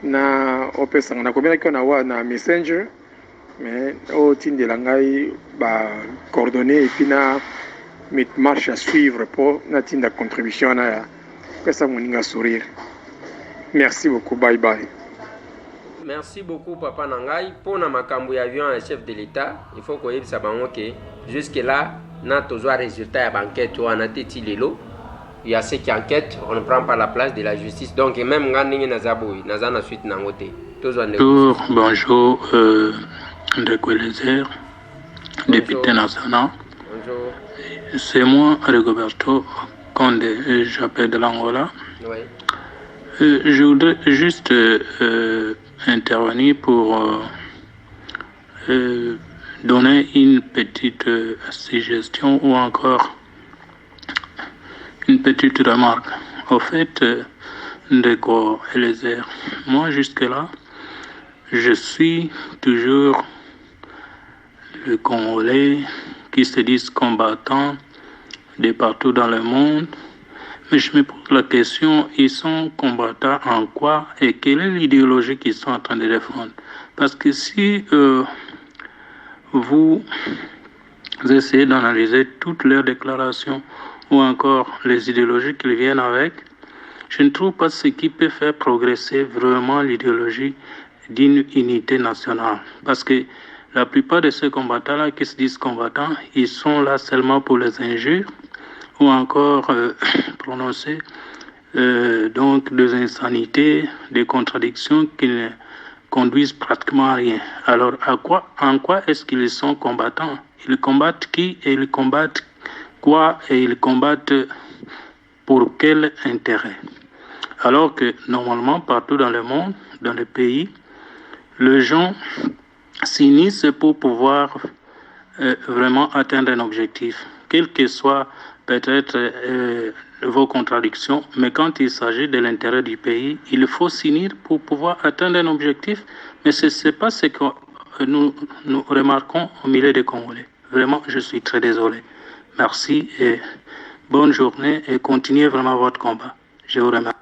na opesa na kobenga ki na messenger mais au tinde langai ba coordonnées et puis na marche à suivre pour na tinda contribution na pesa moninga sourire. Merci beaucoup, bye bye. Merci beaucoup papa nangai pour na makambo ya avion à chef de l'état il faut qu'on yebisa bango que jusque là na tozwa résultat ya banquête wana teti lelo il y a ceux qui enquêtent on ne prend pas la place de la justice donc même ngandingi na zaboui naza na suite nango te tozwa ndeko. Bonjour Ndeko Eliezer, député national. Bonjour. C'est moi, Rigoberto Condé, j'appelle de l'Angola. Oui. Je voudrais juste intervenir pour donner une petite suggestion ou encore une petite remarque. Au fait, Ndeko Eliezer, moi jusque-là, je suis toujours le Congolais qui se disent combattants de partout dans le monde. Mais je me pose la question, ils sont combattants en quoi et quelle est l'idéologie qu'ils sont en train de défendre? Parce que si vous essayez d'analyser toutes leurs déclarations ou encore les idéologies qu'ils viennent avec, je ne trouve pas ce qui peut faire progresser vraiment l'idéologie d'une unité nationale. Parce que la plupart de ces combattants-là qui se disent combattants, ils sont là seulement pour les injures ou encore prononcer donc des insanités, des contradictions qui ne conduisent pratiquement à rien. Alors en quoi est-ce qu'ils sont combattants? Ils combattent qui et ils combattent quoi et ils combattent pour quel intérêt? Alors que normalement partout dans le monde, dans le pays, les gens s'unissent pour pouvoir vraiment atteindre un objectif, quel que soit peut-être vos contradictions, mais quand il s'agit de l'intérêt du pays, il faut s'unir pour pouvoir atteindre un objectif, mais ce n'est pas ce que nous remarquons au milieu des Congolais. Vraiment, je suis très désolé. Merci et bonne journée et continuez vraiment votre combat. Je vous remercie.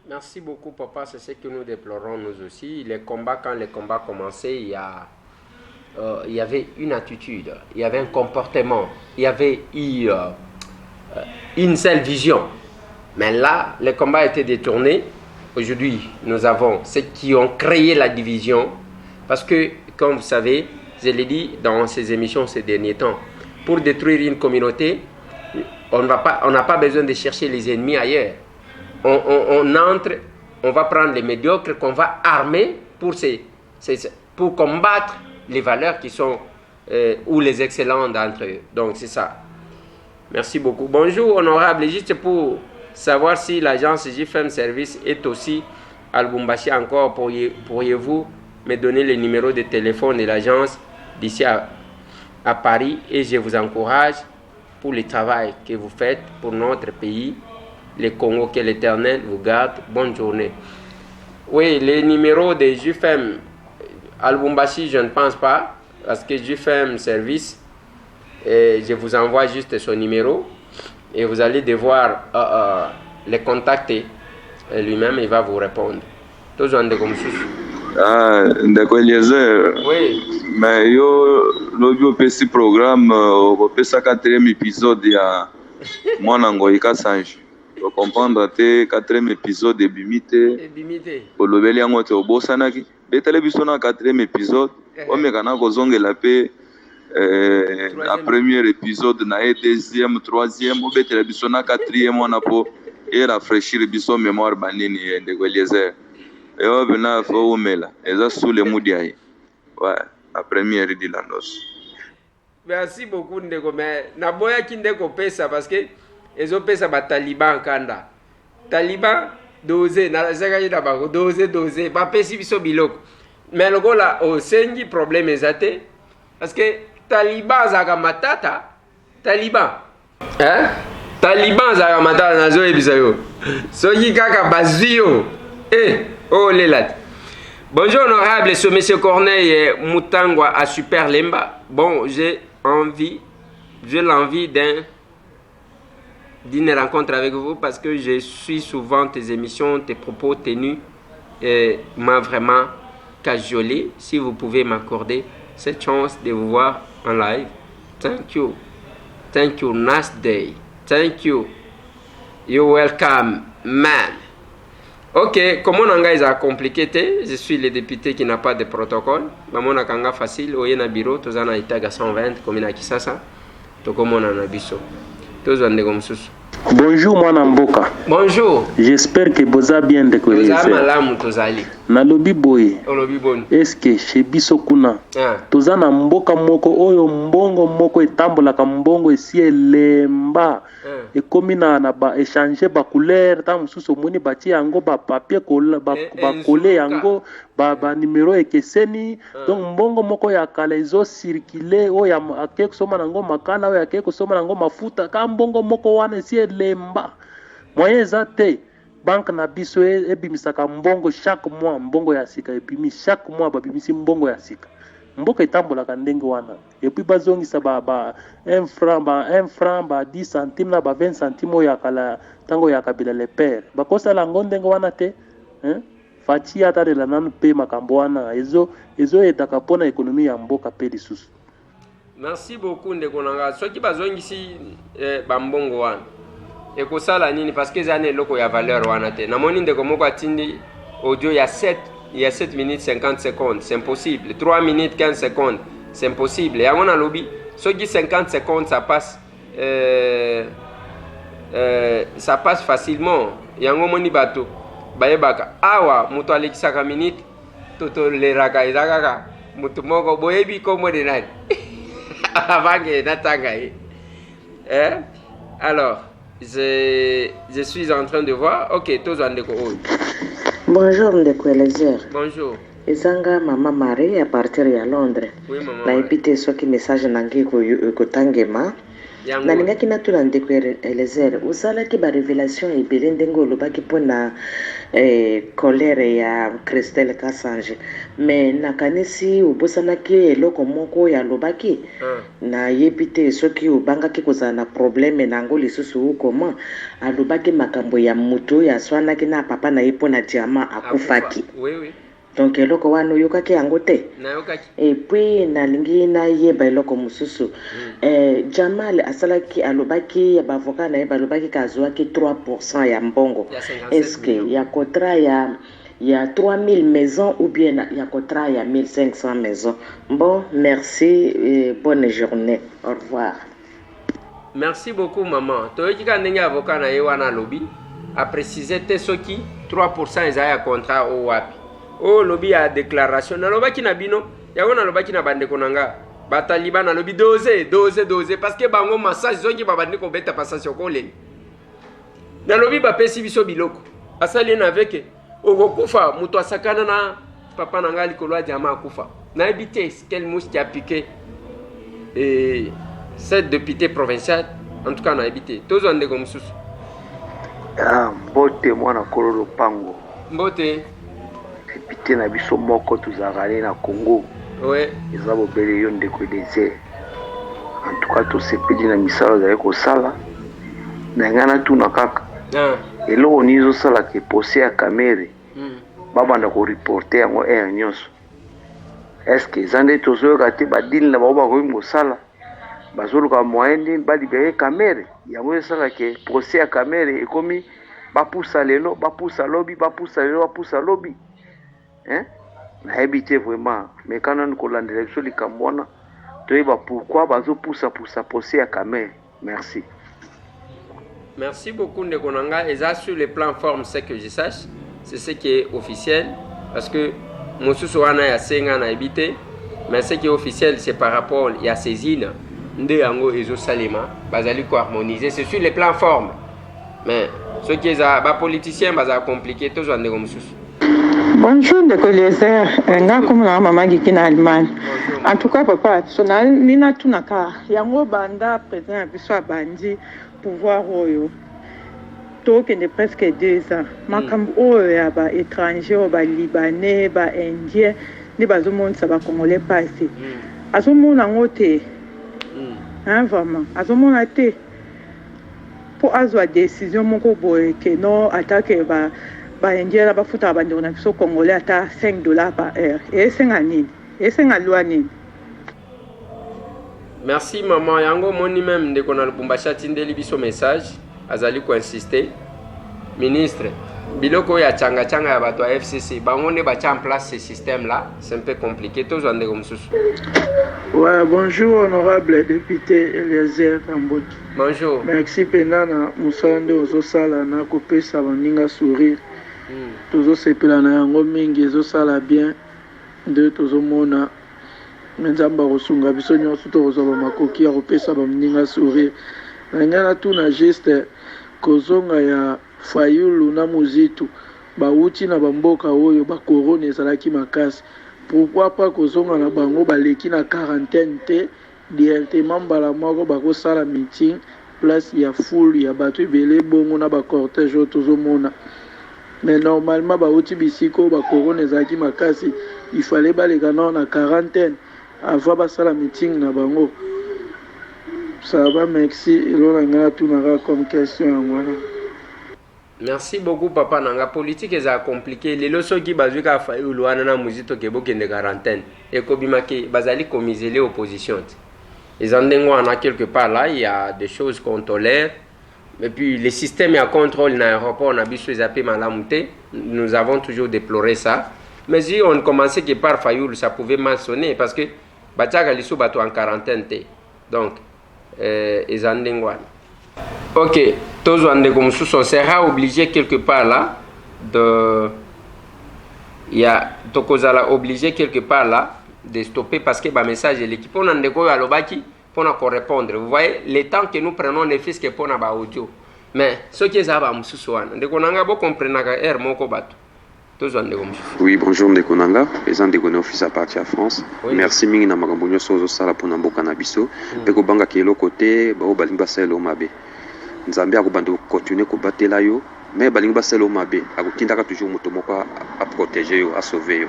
Merci beaucoup, papa. C'est ce que nous déplorons, nous aussi. Les combats, quand les combats commençaient, il y avait une attitude, il y avait un comportement, il y avait une seule vision. Mais là, les combats étaient détournés. Aujourd'hui, nous avons ceux qui ont créé la division. Parce que, comme vous savez, je l'ai dit dans ces émissions ces derniers temps, pour détruire une communauté, on n'a pas besoin de chercher les ennemis ailleurs. On entre, on va prendre les médiocres qu'on va armer pour combattre les valeurs qui sont, ou les excellents d'entre eux. Donc c'est ça. Merci beaucoup. Bonjour, honorable. Juste pour savoir si l'agence JFM Service est aussi à Lubumbashi encore, pourriez-vous me donner le numéro de téléphone de l'agence d'ici à Paris, et je vous encourage pour le travail que vous faites pour notre pays, le Congo, que l'Éternel vous garde. Bonne journée. Oui, les numéros de JFM à Lubumbashi, je ne pense pas, parce que JFM Service, je vous envoie juste son numéro et vous allez devoir le contacter. Et lui-même, il va vous répondre. Toujours comme ça. Ah, d'accord, Eliezer. Oui. Mais yo, l'audio PC programme, au PC 4e épisode, il y a moi, Nangoïka Sange. Pour comprendre, le 4e épisode de Bimite. Pour le bel yango te obosanaki. Le télévision na 4e épisode. On me kana kozonge la paix. La premier épisode na deuxième, troisième. On be télévision na 4e on a pour et rafraîchir biso mémoire banini de Eliezer. Et on vient faire au mela. Et ça sous les moudiaï. Ouais, la première de la noce. Merci beaucoup Ndeko. Mais naboya kindeko pesa parce que ils ont pesa ba Taliban kanda. Taliban dosé na zaka yida ba dosé ba pesi biso biloko. Mais le go là au sengi problème ezate parce que Taliban zaka matata Taliban. Hein? Taliban zaka matata nazo ebisa yo. Soki kaka bazio. Oh Lélat. Bonjour honorable, c'est monsieur Corneille Moutangwa à Super Lemba. Bon, j'ai l'envie d'une rencontre avec vous parce que je suis souvent tes émissions, tes propos tenus m'a vraiment cajoulé. Si vous pouvez m'accorder cette chance de vous voir en live. Thank you. Thank you. Nice day. Thank you. You're welcome, man. Ok, comme on a compliqué, je suis le député qui n'a pas de protocole. Maman a kanga facile, oye na bureau, tozana itaga 120 comme na Kisasa. To comme on a biso. Tozande comme susu. Bonjour mwana mboka. Bonjour. J'espère que boza bien de quoi. Boza malamu tozali. Na lobi boye. Lobi bon. Est-ce que chez biso kuna toza na mboka moko oyo mbongo moko etambolaka mbongo esi elemba ekomi na ba échanger ba couleur ta mususu moni bati yango ba papier ba coller yango ba numéro ekeseni donc mbongo moko ya kala ezo circuler oyo akeko soma nango makala oyo akeko soma nango mafuta ka mbongo moko wana esi elemba moyen ezate banque na biso ebimisaka mbongo chaque mois mbongo ya sika ebimi chaque mois babimisi mbongo ya sika mboka etambolaka ndenge wana et puis bazongisa ba 1 franc ba 10 centimes na ba 20 centimes oyo akala tango ya kabila le père bakosala ngo ndenge wana te faci ata de la nanu pe makambo wana ezo etaka pona ekonomi ya mboka pe lisusu. Merci beaucoup ndeko nanga soki bazongisi bambongo wana ekosala nini parce que zane loko ya valeur wana te namoni ndeko moko atindi audio ya 7 il y a 7 minutes 50 secondes, c'est impossible. 3 minutes 15 secondes, c'est impossible. Et à mon lobby, ceux qui 50 secondes, ça passe facilement. Il y a un moment bateau. Bayebaka, awa, muto alexaka minute, toto le raka izakaka, muto moko boyebi komo de nani. Avange natanga. Alors, je suis en train de voir. Ok, tous en déco. Bonjour, Ndeko Eliezer. Bonjour. Ezanga Maman Marie à partir de Londres. Oui, maman. Na epite soki message nangi ko tangema. Nalingaki natuna Ndeko Eliezer. Uzalaki ba révélation ebele ndenge olobaki mpona colère ya Christelle Kassange. Mais nakanisi obosanaki eloko moko ya lobaki. Na yebite soki obangaki kozala na problème nango lisusu comment alobaki makambo ya muto ya swanaki na papa na ye mpona diamant akufaki. Oui, oui. Donc eloko wana oyokaki yango te. Nayokaki. Et puis nalingi nayeba eloko mosusu. Jamal asalaki alobaki ya bavoka na ye balobaki kazwaki 3% ya mbongo. Est-ce que ya contrat ya 3000 maisons ou bien ya contrat ya 1500 maisons? Bon, merci et bonne journée. Au revoir. Merci beaucoup maman. Toyoki ka ndenge avocat na ye wana lobby a précisé te soki 3% eza ya contrat o wapi. Oh lobby ya déclaration na lobaki na bino yango na lobaki na bandeko nanga bataliba na lobby doze parce que bango massage zongi babandi ko beta passage ko leli na lobby ba pesi biso biloko asali na avec okokufa muto asakana na papa nanga likolo ya diamant akufa na ebite quel mouche qui a piqué et cette députée provinciale en tout cas na ebite tozo ndeko mususu mbote mwana kololo pango mbote député na biso moko tozalaka na Congo. Ouais. Eza bobele yo Ndeko Eliezer. En tout cas tosepeli na misala ozali kosala na ngana tuna kaka eloko nini ezosala ke pose ya kamere babanda koreporte yango air nyonso. Est-ce que eza nde tozoyoka te badili na bango bakoki kosala bazoluka moyen nini balibere kamere yango esala ke pose ya kamere ekomi bapusa lelo bapusa lobi bapusa lelo bapusa lobi. Na habité vraiment mais quand on colande l'élection likambo wana toyeba pourquoi bazopousa poser ya kamere. Merci. Merci beaucoup Ndeko Nanga. Et ça sur le plan forme, c'est que je sache, c'est ce qui est officiel parce que mosusu wana ya senga na habité mais ce qui est officiel c'est par rapport ya saisine nde yango ezo salema bazali ko harmoniser, c'est sur le plan forme. Mais ce qui est ba politicien baza compliqué tous en ndeko mosusu. Bonjour Ndeko Eliezer, nga comme na mama giki na Allemagne. En tout cas papa, sona nina tunaka yango banda président biso abandi pouvoir oyo. Tokende presque 2 ans. Makambo oyo ya ba étranger, ba libanais, ba indien, ni bazomonisa ba congolais passé. Azomona ngote. Vraiment, azomona te. Pour azwa décision moko boye que non attaque ba indien là bafuta bandeko na biso congolais ata $5 par heure. Et senga nini? Et senga loi nini? Merci maman yango moni même ndeko na Lubumbashi tindeli biso message azali ko insister ministre biloko ya changa ya bato ya FCC bango ne ba en place ce système là c'est un peu compliqué tous en ndeko mususu. Ouais, bonjour honorable député Eliezer Tambot. Bonjour. Merci penana musande ozosala na kopesa baninga sourire. Tozosepela na yango mingi ezosala bien de tozomona nzamba kosunga biso nyonso tokozwa makoki ya kopesa baninga sourire. Na ngana tuna geste kozonga ya Fayulu na Muzitu bauti na bamboka oyo ba corona ezalaki makasi. Pourquoi pas kozonga na bango baleki na quarantaine te directement mbala moko bakosala meeting place ya full ya bato ebele bongo na ba cortège oyo tozomona. Mais normalement bauti bisiko ba corona ezalaki makasi il fallait baleka na quarantaine avant basala meeting na bango. Ça va, merci. Comme question. Merci beaucoup papa nanga politique est compliqué les leçons qui bazuka Fayulu wana na Muzito ke bokende quarantaine et kobimaki bazali komiser les oppositions les andengo en a quelque part là il y a des choses qu'on tolère et puis les systèmes à contrôle na aéroport na biso zappé malamuté nous avons toujours déploré ça Mais si on commençait que par Fayoul, ça pouvait mal sonner parce que Batiaga Lissou bateau en quarantaine. Donc, ok, tous on sera obligé quelque part là de. Il y a obligé quelque part là de stopper parce que le message de l'équipe on a pour nous répondre. Vous voyez, les temps que nous prenons ne fait que pour nous audio. Mais ce qui est ça, vous comprenez oui, bonjour Ndekonanga, président de office à partir à France. Oui. Merci mingi na makambo sozo sala pour namboka na biso. Peko banga kelo côté ba balinga selo mabe. Nzambe akubanda continuer ko batela yo, mais balinga selo mabe akutindaka toujours moto moko a protéger yo, a sauver yo.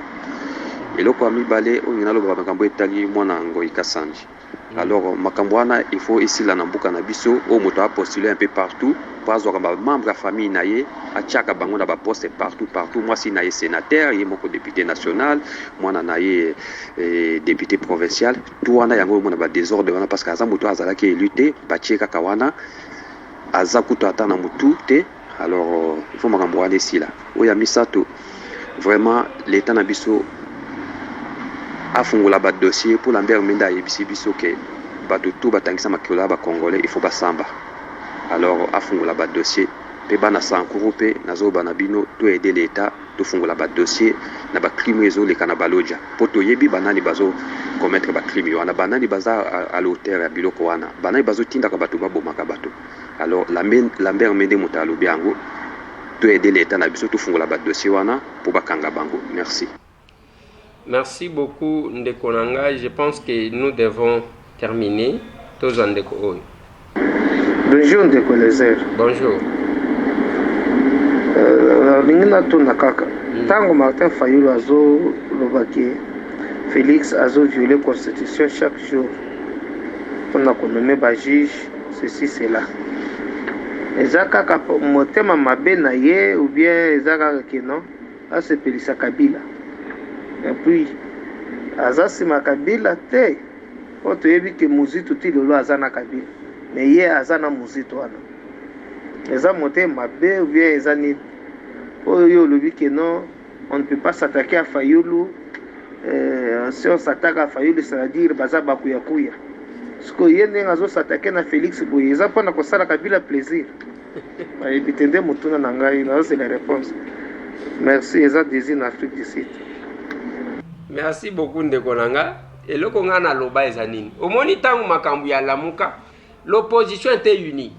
Eloko ami balé ongina lo ba makambo etali mwana ngoi kasanji. Alors makambo wana il faut ici la namboka na biso au moto a postuler un peu partout. Pas membre de la famille naie à chaque bango na ba poste partout. Moi si naie sénateur, il moko député national, moi naie député provincial. Tout wana yango mona ba désordre wana parce que azamuto azala ki lutter ba cheka kawana azakuto atana mutu te. Alors il faut makambo wana ici là. Oya misato vraiment l'état na biso a fungula ba dossier pour l'ambert menda yebisi biso ke ba tout batangisa makiola ba congolais il faut ba samba. Alors a fungula ba dossier pe bana sankuru pe nazo bana bino to aider l'état to fungula ba dossier na ba crime ezo le kana baloja poto yebi banani bazo commettre ba crime wana banani baza à l'auteur ya biloko wana banani bazo tinda ka bato babo makabato. Alors l'ambert mende mutalo biango to aider l'état na biso to fungula ba dossier wana pour bakanga bango. Merci. Merci beaucoup Ndekonanga, je pense que nous devons terminer tous en déco. Bonjour Ndeko Lézère. Bonjour. Ningina tuna kaka. Tango Martin Fayulu azo lobaki Félix azo violer constitution chaque jour. On a connommé ba juge ceci cela. Ezaka ka motema mabe na ye ou bien ezaka ke non a se pelisa Kabila. Et puis azasi makabila te. Oto yebi ke muzitu ti lolo azana Kabila. Mais hier azana muzito wana eza moté mabe ou bien eza ni oyo lobi que non on ne peut pas s'attaquer à Fayulu si on s'attaque à Fayulu c'est-à-dire baza bakuya kuya ce que yende ngazo s'attaquer na Félix boye eza pona ko sala Kabila plaisir et bitende mutuna na ngai na c'est la réponse. Merci eza désir en Afrique du Sud. Merci beaucoup Ndekonanga eloko ngana loba eza nini omoni tangu makambu ya lamuka. L'opposition était unie.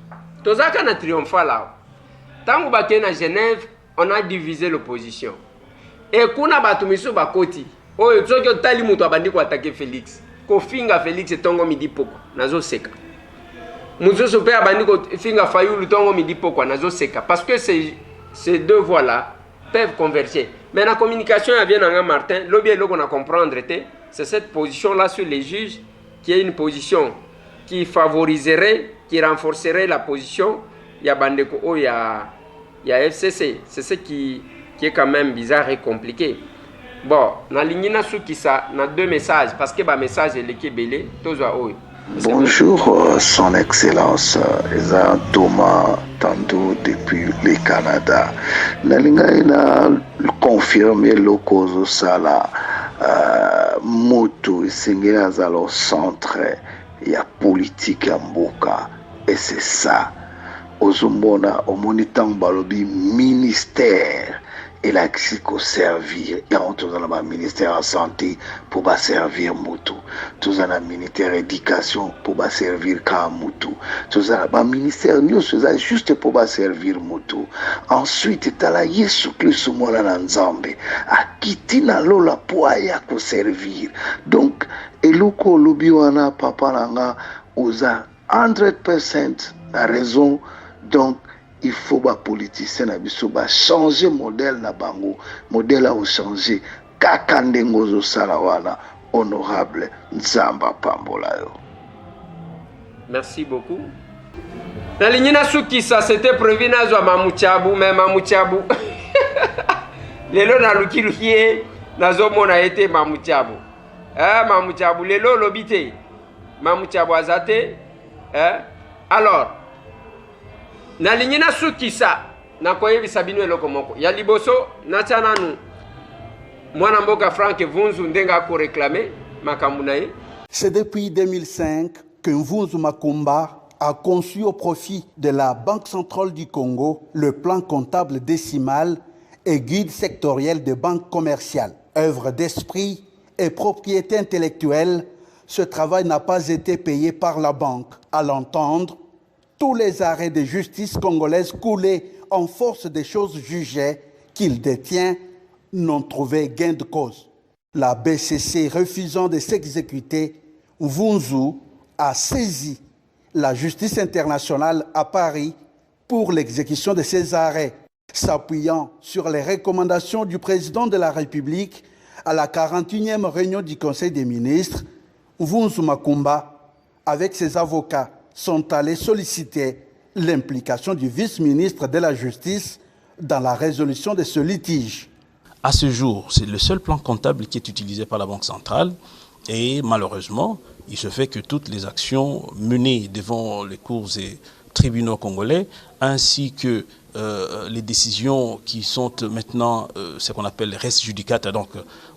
Tozaka na triomphal là. Tangu baké na Genève, on a divisé l'opposition. Et kuna batumiso bakoti. Oyo tsoki tali mutu abandi ko attaquer Félix. Ko finga Félix tongo midi poko nazo seka. Mutu so pe abandi ko finga Fayulu tongo midi poko nazo seka parce que ces deux voix là peuvent converger. Mais la communication vient dans Martin, l'objet là qu'on a comprendre c'est cette position là sur les juges qui est une position qui favoriserait, qui renforcerait la position, il y a Bandeko, il y a FCC. C'est ce qui est quand même bizarre et compliqué. Bon, na lignina soukisa, na deux messages, parce que le message est l'équipe belé, tozo oyo. Bonjour, Son Excellence, Eza Thomas Tando depuis le Canada. Nalinga ina confirmer le cause sala moto singela zalo centre. Il y a politique à Mboka et c'est ça. Ozomona omonitant balobi ministère et la ko servir. Il y a un ministère de santé pour ba servir mutu. Tous un ministère d'éducation pour ba servir ka mutu. Tous un ministère nous c'est juste pour ba servir mutu. Ensuite tu as la Yesu Christ mona na Nzambe. Akitina lola pour aya ko servir. Donc eloko lobi wana papa nanga oza 100% la raison. Donc il faut ba politicien na biso ba changer modèle na bango, modèle a changer kaka ndengo zo sala wana honorable Nzamba pambola yo. Merci beaucoup. Na lignina suki ça c'était prévu na zo Mamuchabu mais Mamuchabu lelo na lukirukie na zo mona été Mamuchabu. Mamuchabu lelo lobité. Mamuchabu azate alors na lignina suki ça na koyebi sabino eloko moko ya liboso na chananu mwana mboka Frank Vunzu ndenga ko réclamer makambo na ye. C'est depuis 2005 que Mvunzu Makumba a conçu au profit de la Banque centrale du Congo le plan comptable décimal et guide sectoriel de banque commerciale. Œuvre d'esprit et propriété intellectuelle, ce travail n'a pas été payé par la banque. À l'entendre, tous les arrêts de justice congolaise coulés en force des choses jugées qu'il détient n'ont trouvé gain de cause. La BCC refusant de s'exécuter, Mvunzu a saisi la justice internationale à Paris pour l'exécution de ces arrêts, s'appuyant sur les recommandations du président de la République à la 41e réunion du Conseil des ministres. Mvunzu Makumba, avec ses avocats, sont allés solliciter l'implication du vice-ministre de la Justice dans la résolution de ce litige. À ce jour, c'est le seul plan comptable qui est utilisé par la Banque centrale et malheureusement, il se fait que toutes les actions menées devant les cours et tribunaux congolais ainsi que les décisions qui sont maintenant ce qu'on appelle res judicata, donc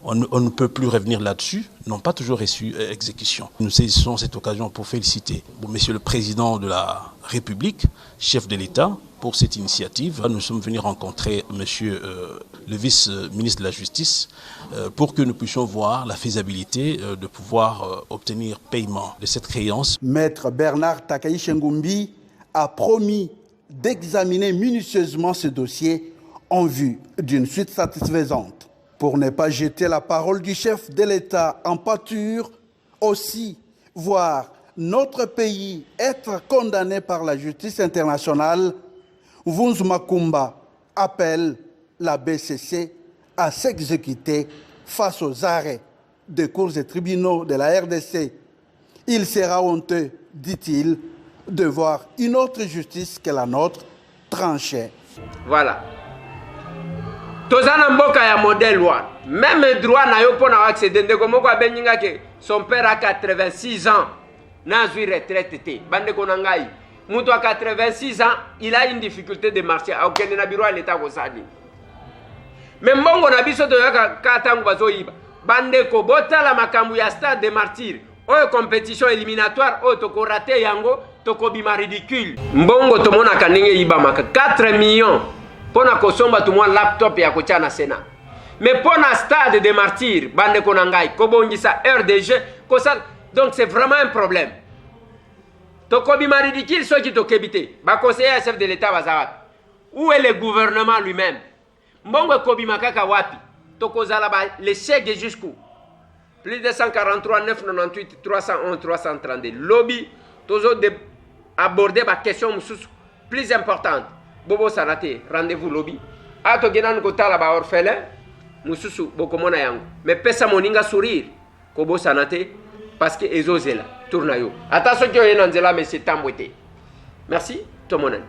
on ne peut plus revenir là-dessus, n'ont pas toujours reçu exécution. Nous saisissons cette occasion pour féliciter Monsieur le Président de la République, chef de l'État, pour cette initiative. Nous sommes venus rencontrer Monsieur le vice-ministre de la Justice pour que nous puissions voir la faisabilité de pouvoir obtenir paiement de cette créance. Maître Bernard Takaï Ngumbi a promis d'examiner minutieusement ce dossier en vue d'une suite satisfaisante. Pour ne pas jeter la parole du chef de l'État en pâture, aussi voir notre pays être condamné par la justice internationale, Mvunzu Makumba appelle la BCC à s'exécuter face aux arrêts des cours et tribunaux de la RDC. Il sera honteux, dit-il, de voir une autre justice que la nôtre tranchée. Voilà. Tozana mboka ya modèle wa. Même droit na yo pona accéder ndeko moko abenyinga ke son père a 86 ans. Nazui retraite te. Bande konangai. Mutu a 86 ans, il a une difficulté de marcher. Aukende na biro l'état ko sadi. Même mbongo na biso to yaka katangu bazoyiba. Bande ko botala makambu ya stade de martyr. Oyo compétition éliminatoire oyo toko raté yango toko bima ridicule. Mbongo tomona kanenge yiba maka 4 millions pona kosomba tumwa laptop ya kochana Sénat. Mais pona stade de martyr bande konangai kobongisa heure de jeu kosal. Donc c'est vraiment un problème. Toko bima ridicule ceux qui tokebité. Ba conseiller chef de l'État bazawat. Où est le gouvernement lui-même? Mbongo kobima kaka wapi? Toko zala ba les chèques jusqu'où? Plus de 143, 998, 311, 332. Lobby, toujours aborder ma question plus importante. Bobo Sanate, rendez-vous lobby. Ato genan kota la ba orphelin, mususu bokomona yango. Mais pesa moninga sourire, Kobo Sanate, parce que ezozela, tournayo. Attention que yo yenanzela mais c'est tambouté. Merci, tout le monde.